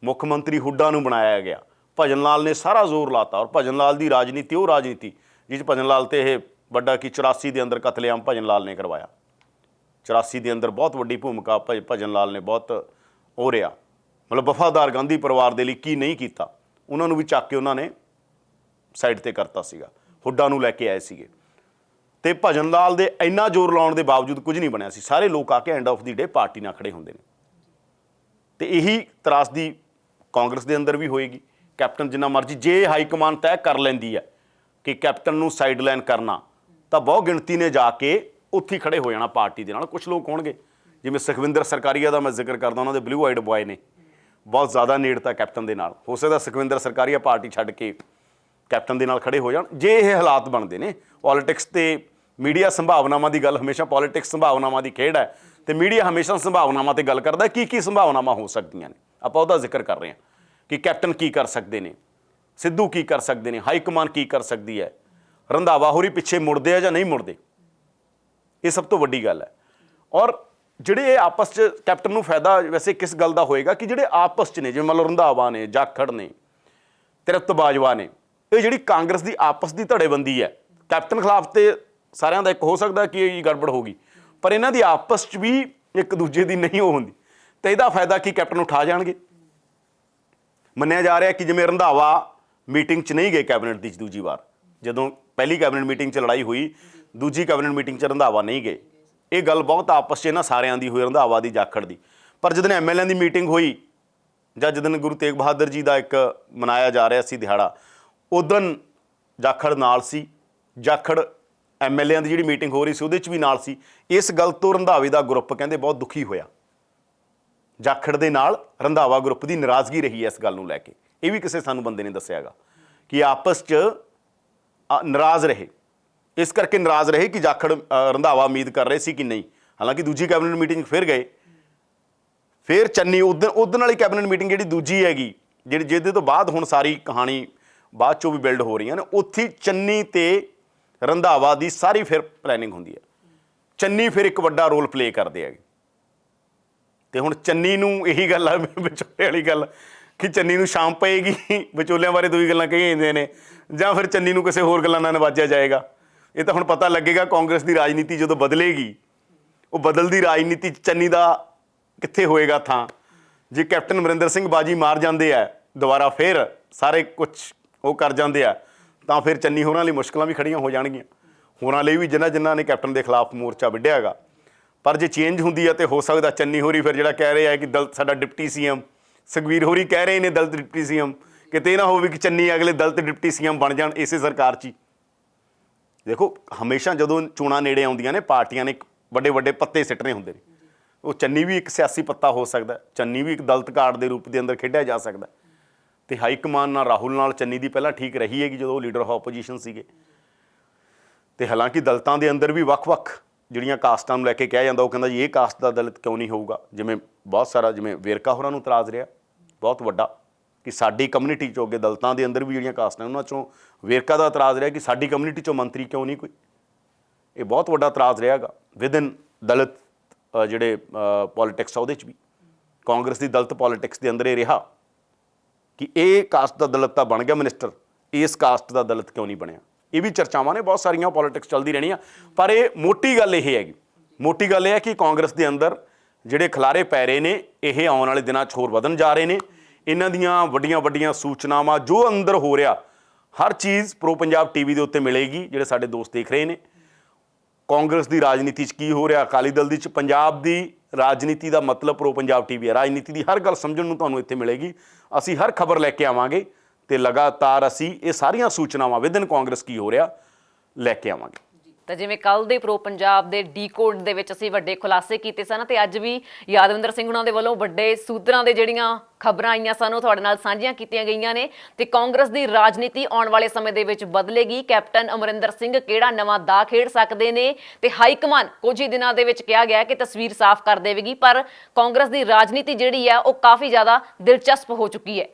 ਮੁੱਖ ਮੰਤਰੀ ਹੁੱਡਾ ਨੂੰ ਬਣਾਇਆ ਗਿਆ। ਭਜਨ ਲਾਲ ਨੇ ਸਾਰਾ ਜ਼ੋਰ ਲਾਤਾ। ਔਰ ਭਜਨ ਲਾਲ ਦੀ ਰਾਜਨੀਤੀ ਉਹ ਰਾਜਨੀਤੀ ਜਿਸ 'ਚ ਭਜਨ ਲਾਲ ਤੇ ਇਹ ਵੱਡਾ ਕਿ 84 ਦੇ ਅੰਦਰ ਕਤਲੇਆਮ ਭਜਨ ਲਾਲ ਨੇ ਕਰਵਾਇਆ। 84 ਦੇ ਅੰਦਰ ਬਹੁਤ ਵੱਡੀ ਭੂਮਿਕਾ ਭਜਨ ਲਾਲ ਨੇ ਬਹੁਤ ਉਹ ਰਿਹਾ, ਮਤਲਬ ਵਫਾਦਾਰ ਗਾਂਧੀ ਪਰਿਵਾਰ ਦੇ ਲਈ ਕੀ ਨਹੀਂ ਕੀਤਾ, ਉਹਨਾਂ ਨੂੰ ਵੀ ਚੱਕ ਕੇ ਉਹਨਾਂ ਨੇ ਸਾਈਡ ਤੇ ਕਰਤਾ ਸੀਗਾ। ਹੁੱਡਾ ਨੂੰ ਲੈ ਕੇ ਆਏ ਸੀਗੇ। ਤੇ ਭਜਨ ਲਾਲ ਦੇ ਇੰਨਾ ਜ਼ੋਰ ਲਾਉਣ ਦੇ ਬਾਵਜੂਦ ਕੁਝ ਨਹੀਂ ਬਣਿਆ ਸੀ। ਸਾਰੇ ਲੋਕ ਆ ਕੇ end of the day party ਨਾਲ ਖੜੇ ਹੁੰਦੇ ਨੇ। ਤੇ ਇਹੀ ਤਰਾਸਦੀ ਕਾਂਗਰਸ ਦੇ ਅੰਦਰ ਵੀ ਹੋਏਗੀ। ਕੈਪਟਨ ਜਿੰਨਾ ਮਰਜ਼ੀ, ਜੇ ਹਾਈ ਕਮਾਨ ਤੈਅ ਕਰ ਲੈਂਦੀ ਹੈ ਕਿ ਕੈਪਟਨ ਨੂੰ ਸਾਈਡਲਾਈਨ ਕਰਨਾ, ਤਾਂ ਬਹੁਤ ਗਿਣਤੀ ਨੇ ਜਾ ਕੇ ਉੱਥੇ ਹੀ ਖੜੇ ਹੋ ਜਾਣਾ ਪਾਰਟੀ ਦੇ ਨਾਲ। ਕੁਝ ਲੋਕ ਹੋਣਗੇ, ਜਿਵੇਂ ਸੁਖਵਿੰਦਰ ਸਰਕਾਰੀਆ ਦਾ ਮੈਂ ਜ਼ਿਕਰ ਕਰਦਾ, ਉਹਨਾਂ ਦੇ ਬਲੂ ਆਈਡ ਬॉय ਨੇ ਬਹੁਤ ਜ਼ਿਆਦਾ ਨੇੜਤਾ ਕੈਪਟਨ ਦੇ ਨਾਲ। ਹੋ ਸਕਦਾ ਸੁਖਵਿੰਦਰ ਸਰਕਾਰੀਆ ਪਾਰਟੀ ਛੱਡ ਕੇ ਕੈਪਟਨ ਦੇ ਨਾਲ ਖੜੇ ਹੋ ਜਾਣ ਜੇ ਇਹ ਹਾਲਾਤ ਬਣਦੇ ਨੇ। ਪੋਲੀਟਿਕਸ ਤੇ ਮੀਡੀਆ ਸੰਭਾਵਨਾਵਾਂ ਦੀ ਗੱਲ, ਹਮੇਸ਼ਾ ਪੋਲੀਟਿਕਸ ਸੰਭਾਵਨਾਵਾਂ ਦੀ ਖੇਡ ਹੈ ਤੇ ਮੀਡੀਆ ਹਮੇਸ਼ਾ ਸੰਭਾਵਨਾਵਾਂ ਤੇ ਗੱਲ ਕਰਦਾ। ਕੀ ਸੰਭਾਵਨਾਵਾਂ ਹੋ ਸਕਦੀਆਂ ਨੇ, ਆਪਾਂ ਉਹਦਾ ਜ਼ਿਕਰ ਕਰ ਰਹੇ ਹਾਂ ਕਿ ਕੈਪਟਨ ਕੀ ਕਰ ਸਕਦੇ ਨੇ, ਸਿੱਧੂ ਕੀ ਕਰ ਸਕਦੇ ਨੇ, ਹਾਈ ਕਮਾਨ ਕੀ ਕਰ ਸਕਦੀ ਹੈ, ਰੰਧਾਵਾ ਹੋਰੀ ਪਿੱਛੇ ਮੁੜਦੇ ਆ ਜਾਂ ਨਹੀਂ ਮੁੜਦੇ, ਇਹ ਸਭ ਤੋਂ ਵੱਡੀ ਗੱਲ ਹੈ। ਔਰ ਜਿਹੜੇ ਇਹ ਆਪਸ 'ਚ ਕੈਪਟਨ ਨੂੰ ਫਾਇਦਾ ਵੈਸੇ ਕਿਸ ਗੱਲ ਦਾ ਹੋਏਗਾ ਕਿ ਜਿਹੜੇ ਆਪਸ 'ਚ ਨੇ, ਜਿਵੇਂ ਮੰਨ ਲਓ ਰੰਧਾਵਾ ਨੇ, ਜਾਖੜ ਨੇ, ਤ੍ਰਿਪਤ ਬਾਜਵਾ ਨੇ, ਇਹ ਜਿਹੜੀ ਕਾਂਗਰਸ ਦੀ ਆਪਸ ਦੀ ਧੜੇਬੰਦੀ ਹੈ, ਕੈਪਟਨ ਖਿਲਾਫ ਤੇ ਸਾਰਿਆਂ ਦਾ ਇੱਕ ਹੋ ਸਕਦਾ ਕਿ ਇਹ ਗੜਬੜ ਹੋ ਗਈ, ਪਰ ਇਹਨਾਂ ਦੀ ਆਪਸ 'ਚ ਵੀ ਇੱਕ ਦੂਜੇ ਦੀ ਨਹੀਂ ਉਹ ਹੁੰਦੀ, ਤੇ ਇਹਦਾ ਫਾਇਦਾ ਕੀ ਕੈਪਟਨ ਉਠਾ ਜਾਣਗੇ। ਮੰਨਿਆ ਜਾ ਰਿਹਾ ਕਿ ਜਿਵੇਂ ਰੰਧਾਵਾ ਮੀਟਿੰਗ 'ਚ ਨਹੀਂ ਗਏ ਕੈਬਨਿਟ ਦੀ ਦੂਜੀ ਵਾਰ, ਜਦੋਂ ਪਹਿਲੀ ਕੈਬਨਿਟ ਮੀਟਿੰਗ 'ਚ ਲੜਾਈ ਹੋਈ, ਦੂਜੀ ਕੈਬਨਿਟ ਮੀਟਿੰਗ 'ਚ ਰੰਧਾਵਾ ਨਹੀਂ ਗਏ। ਇਹ ਗੱਲ ਬਹੁਤ ਆਪਸ 'ਚ ਇਹਨਾਂ ਸਾਰਿਆਂ ਦੀ ਹੋਈ, ਰੰਧਾਵਾ ਦੀ, ਜਾਖੜ ਦੀ। ਪਰ ਜਦੋਂ ਐਮਐਲਏ ਦੀ ਮੀਟਿੰਗ ਹੋਈ ਜਾਂ ਜਦੋਂ ਗੁਰੂ ਤੇਗ ਬਹਾਦਰ ਜੀ ਦਾ ਇੱਕ ਮਨਾਇਆ ਜਾ ਰਿਹਾ ਸੀ ਦਿਹਾੜਾ, ਉਦੋਂ ਜਾਖੜ ਨਾਲ ਸੀ। ਜਾਖੜ ਐਮਐਲਏ ਦੀ ਜਿਹੜੀ ਮੀਟਿੰਗ ਹੋ ਰਹੀ ਸੀ ਉਹਦੇ 'ਚ ਵੀ ਨਾਲ ਸੀ। ਇਸ ਗੱਲ ਤੋਂ ਰੰਧਾਵੇ ਦਾ ਗਰੁੱਪ ਕਹਿੰਦੇ ਬਹੁਤ ਦੁਖੀ ਹੋਇਆ। ਜਾਖੜ ਦੇ ਨਾਲ ਰੰਧਾਵਾ ਗਰੁੱਪ ਦੀ ਨਾਰਾਜ਼ਗੀ ਰਹੀ ਹੈ ਇਸ ਗੱਲ ਨੂੰ ਲੈ ਕੇ। ਇਹ ਵੀ ਕਿਸੇ ਸਾਨੂੰ ਬੰਦੇ ਨੇ ਦੱਸਿਆਗਾ ਕਿ ਆਪਸ 'ਚ ਨਾਰਾਜ਼ ਰਹੇ। ਇਸ ਕਰਕੇ ਨਾਰਾਜ਼ ਰਹੇ ਕਿ ਜਾਖੜ ਰੰਧਾਵਾ ਉਮੀਦ ਕਰ ਰਹੇ ਸੀ ਕਿ ਨਹੀਂ। ਹਾਲਾਂਕਿ ਦੂਜੀ ਕੈਬਨਿਟ ਮੀਟਿੰਗ ਫਿਰ ਗਏ, ਫਿਰ ਚੰਨੀ ਉਦੋਂ ਵਾਲੀ ਕੈਬਨਿਟ ਮੀਟਿੰਗ ਜਿਹੜੀ ਦੂਜੀ ਹੈਗੀ, ਜਿਹੜੀ ਜਿਹਦੇ ਤੋਂ ਬਾਅਦ ਹੁਣ ਸਾਰੀ ਕਹਾਣੀ ਬਾਅਦ 'ਚੋਂ ਵੀ ਬਿਲਡ ਹੋ ਰਹੀਆਂ ਨੇ, ਉੱਥੇ ਚੰਨੀ ਤੇ ਰੰਧਾਵਾ ਦੀ ਸਾਰੀ ਫਿਰ ਪਲੈਨਿੰਗ ਹੁੰਦੀ ਹੈ। ਚੰਨੀ ਫਿਰ ਇੱਕ ਵੱਡਾ ਰੋਲ ਪਲੇ ਕਰਦੇ ਹੈਗੇ। ਤੇ ਹੁਣ ਚੰਨੀ ਨੂੰ ਇਹੀ ਗੱਲ ਆ ਵਿਚੋਲੇ ਵਾਲੀ ਗੱਲ ਕਿ ਚੰਨੀ ਨੂੰ ਸ਼ਾਮ ਪਏਗੀ, ਵਿਚੋਲਿਆਂ ਬਾਰੇ ਦੋ ਹੀ ਗੱਲਾਂ ਕਹੀ ਜਾਂਦੀਆਂ ਨੇ, ਜਾਂ ਫਿਰ ਚੰਨੀ ਨੂੰ ਕਿਸੇ ਹੋਰ ਗੱਲਾਂ ਨਾਲ ਨਵਾਜਿਆ ਜਾਏਗਾ। ਇਹ ਤਾਂ ਹੁਣ ਪਤਾ ਲੱਗੇਗਾ ਕਾਂਗਰਸ ਦੀ ਰਾਜਨੀਤੀ ਜਦੋਂ ਬਦਲੇਗੀ, ਉਹ ਬਦਲਦੀ ਰਾਜਨੀਤੀ 'ਚ ਚੰਨੀ ਦਾ ਕਿੱਥੇ ਹੋਏਗਾ ਥਾਂ। ਜੇ ਕੈਪਟਨ ਅਮਰਿੰਦਰ ਸਿੰਘ ਬਾਜੀ ਮਾਰ ਜਾਂਦੇ ਆ ਦੁਬਾਰਾ, ਫਿਰ ਸਾਰੇ ਕੁਝ ਉਹ ਕਰ ਜਾਂਦੇ ਆ, ਤਾਂ ਫਿਰ ਚੰਨੀ ਹੋਰਾਂ ਲਈ ਮੁਸ਼ਕਲਾਂ ਵੀ ਖੜੀਆਂ ਹੋ ਜਾਣਗੀਆਂ, ਹੋਰਾਂ ਲਈ ਵੀ ਜਿਨ੍ਹਾਂ ਨੇ ਕੈਪਟਨ ਦੇ ਖਿਲਾਫ ਮੋਰਚਾ ਵਿੱਢਿਆ ਹੈਗਾ। ਪਰ ਜੇ ਚੇਂਜ ਹੁੰਦੀ ਹੈ ਤਾਂ ਹੋ ਸਕਦਾ ਚੰਨੀ ਹੋਰੀ ਫਿਰ ਜਿਹੜਾ ਕਹਿ ਰਿਹਾ ਹੈ ਕਿ ਦਲਿਤ ਸਾਡਾ ਡਿਪਟੀ ਸੀਐਮ, ਸੁਖਬੀਰ ਹੋਰੀ ਕਹਿ ਰਹੇ ਨੇ ਦਲਿਤ ਡਿਪਟੀ ਸੀਐਮ, ਕਿਤੇ ਨਾ ਹੋਵੇ ਕਿ ਚੰਨੀ ਅਗਲੇ ਦਲਿਤ ਡਿਪਟੀ ਸੀਐਮ ਬਣ ਜਾਣ ਇਸੇ ਸਰਕਾਰ 'ਚ ਹੀ। ਦੇਖੋ, ਹਮੇਸ਼ਾ ਜਦੋਂ ਚੋਣਾਂ ਨੇੜੇ ਆਉਂਦੀਆਂ ਨੇ ਪਾਰਟੀਆਂ ਨੇ ਵੱਡੇ ਵੱਡੇ ਪੱਤੇ ਸਿੱਟਣੇ ਹੁੰਦੇ ਨੇ। ਉਹ ਚੰਨੀ ਵੀ ਇੱਕ ਸਿਆਸੀ ਪੱਤਾ ਹੋ ਸਕਦਾ, ਚੰਨੀ ਵੀ ਇੱਕ ਦਲਿਤ ਕਾਰਡ ਦੇ ਰੂਪ ਦੇ ਅੰਦਰ ਖੇਡਿਆ ਜਾ ਸਕਦਾ। ਤੇ ਹਾਈ ਕਮਾਨ ਨਾਲ ਰਾਹੁਲ ਨਾਲ ਚੰਨੀ ਦੀ ਪਹਿਲਾਂ ਠੀਕ ਰਹੀ ਹੈਗੀ ਜਦੋਂ ਉਹ ਲੀਡਰ ਆਫ ਆਪੋਜੀਸ਼ਨ ਸੀਗੇ। ਤੇ ਹਾਲਾਂਕਿ ਦਲਿਤਾਂ ਦੇ ਅੰਦਰ ਵੀ ਵੱਖ-ਵੱਖ ਜਿਹੜੀਆਂ ਕਾਸਟਾਂ ਨੂੰ ਲੈ ਕੇ ਕਿਹਾ ਜਾਂਦਾ, ਉਹ ਕਹਿੰਦਾ ਜੀ ਇਹ ਕਾਸਟ ਦਾ ਦਲਿਤ ਕਿਉਂ ਨਹੀਂ ਹੋਊਗਾ। ਜਿਵੇਂ ਬਹੁਤ ਸਾਰਾ, ਜਿਵੇਂ ਵੇਰਕਾ ਹੋਰਾਂ ਨੂੰ ਇਤਰਾਜ਼ ਰਿਹਾ ਬਹੁਤ ਵੱਡਾ ਕਿ ਸਾਡੀ ਕਮਿਊਨਿਟੀ 'ਚੋਂ, ਅੱਗੇ ਦਲਿਤਾਂ ਦੇ ਅੰਦਰ ਵੀ ਜਿਹੜੀਆਂ ਕਾਸਟਾਂ ਉਹਨਾਂ 'ਚੋਂ ਵੇਰਕਾ ਦਾ ਇਤਰਾਜ਼ ਰਿਹਾ ਕਿ ਸਾਡੀ ਕਮਿਊਨਿਟੀ 'ਚੋਂ ਮੰਤਰੀ ਕਿਉਂ ਨਹੀਂ ਕੋਈ। ਇਹ ਬਹੁਤ ਵੱਡਾ ਇਤਰਾਜ਼ ਰਿਹਾ ਗਾ ਵਿਦਨ ਦਲਿਤ ਜਿਹੜੇ ਪੋਲੀਟਿਕਸ ਆ ਉਹਦੇ 'ਚ ਵੀ। ਕਾਂਗਰਸ ਦੀ ਦਲਿਤ ਪੋਲੀਟਿਕਸ ਦੇ ਅੰਦਰ ਇਹ ਰਿਹਾ ਕਿ ਇਹ ਕਾਸਟ ਦਾ ਦਲਿਤ ਤਾਂ ਬਣ ਗਿਆ ਮਿਨਿਸਟਰ, ਇਸ ਕਾਸਟ ਦਾ ਦਲਿਤ ਕਿਉਂ ਨਹੀਂ ਬਣਿਆ। ਇਹ ਵੀ ਚਰਚਾਵਾਂ ਨੇ, ਬਹੁਤ ਸਾਰੀਆਂ ਪੋਲੀਟਿਕਸ ਚੱਲਦੀ ਰਹਿਣੀਆਂ। ਪਰ ਇਹ ਮੋਟੀ ਗੱਲ ਇਹ ਹੈਗੀ, ਮੋਟੀ ਗੱਲ ਇਹ ਹੈ ਕਿ ਕਾਂਗਰਸ ਦੇ ਅੰਦਰ ਜਿਹੜੇ ਖਿਲਾਰੇ ਪੈ ਰਹੇ ਨੇ, ਇਹ ਆਉਣ ਵਾਲੇ ਦਿਨਾਂ 'ਚ ਹੋਰ ਵਧਣ ਜਾ ਰਹੇ ਨੇ। ਇਹਨਾਂ ਦੀਆਂ ਵੱਡੀਆਂ ਵੱਡੀਆਂ ਸੂਚਨਾਵਾਂ ਜੋ ਅੰਦਰ ਹੋ ਰਿਹਾ, ਹਰ ਚੀਜ਼ ਪ੍ਰੋ ਪੰਜਾਬ ਟੀਵੀ ਦੇ ਉੱਤੇ ਮਿਲੇਗੀ। ਜਿਹੜੇ ਸਾਡੇ ਦੋਸਤ ਦੇਖ ਰਹੇ ਨੇ ਕਾਂਗਰਸ ਦੀ ਰਾਜਨੀਤੀ 'ਚ ਕੀ ਹੋ ਰਿਹਾ, ਅਕਾਲੀ ਦਲ ਦੀ 'ਚ, ਪੰਜਾਬ ਦੀ ਰਾਜਨੀਤੀ ਦਾ ਮਤਲਬ ਪ੍ਰੋ ਪੰਜਾਬ ਟੀਵੀ ਹੈ। ਰਾਜਨੀਤੀ ਦੀ ਹਰ ਗੱਲ ਸਮਝਣ ਨੂੰ ਤੁਹਾਨੂੰ ਇੱਥੇ ਮਿਲੇਗੀ। ਅਸੀਂ ਹਰ ਖਬਰ ਲੈ ਕੇ ਆਵਾਂਗੇ ਤੇ ਲਗਾਤਾਰ ਅਸੀਂ ਇਹ ਸਾਰੀਆਂ ਸੂਚਨਾਵਾਂ ਵਿਦਨ ਕਾਂਗਰਸ ਕੀ ਹੋ ਰਿਹਾ ਲੈ ਕੇ ਆਵਾਂਗੇ। ਤਾਂ ਜਿਵੇਂ ਕੱਲ ਦੇ ਪ੍ਰੋ ਪੰਜਾਬ ਦੇ ਡੀਕੋਡ ਦੇ ਵਿੱਚ ਅਸੀਂ ਵੱਡੇ ਖੁਲਾਸੇ ਕੀਤੇ ਸਨ, ਤੇ ਅੱਜ ਵੀ ਯਾਦਵਿੰਦਰ ਸਿੰਘ ਉਹਨਾਂ ਦੇ ਵੱਲੋਂ ਵੱਡੇ ਸੂਤਰਾਂ ਦੇ ਜਿਹੜੀਆਂ ਖਬਰਾਂ ਆਈਆਂ ਸਨ ਉਹ ਤੁਹਾਡੇ ਨਾਲ ਸਾਂਝੀਆਂ ਕੀਤੀਆਂ ਗਈਆਂ ਨੇ। ਤੇ ਕਾਂਗਰਸ ਦੀ ਰਾਜਨੀਤੀ ਆਉਣ ਵਾਲੇ ਸਮੇਂ ਦੇ ਵਿੱਚ ਬਦਲੇਗੀ। ਕੈਪਟਨ ਅਮਰਿੰਦਰ ਸਿੰਘ ਕਿਹੜਾ ਨਵਾਂ ਦਾਅ ਖੇਡ ਸਕਦੇ ਨੇ, ਤੇ ਹਾਈ ਕਮਾਨ ਕੁਝ ਹੀ ਦਿਨਾਂ ਦੇ ਵਿੱਚ ਕਿਹਾ ਗਿਆ ਕਿ ਤਸਵੀਰ ਸਾਫ਼ ਕਰ ਦੇਵੇਗੀ। ਪਰ ਕਾਂਗਰਸ ਦੀ ਰਾਜਨੀਤੀ ਜਿਹੜੀ ਹੈ ਉਹ ਕਾਫੀ ਜ਼ਿਆਦਾ ਦਿਲਚਸਪ ਹੋ ਚੁੱਕੀ ਹੈ।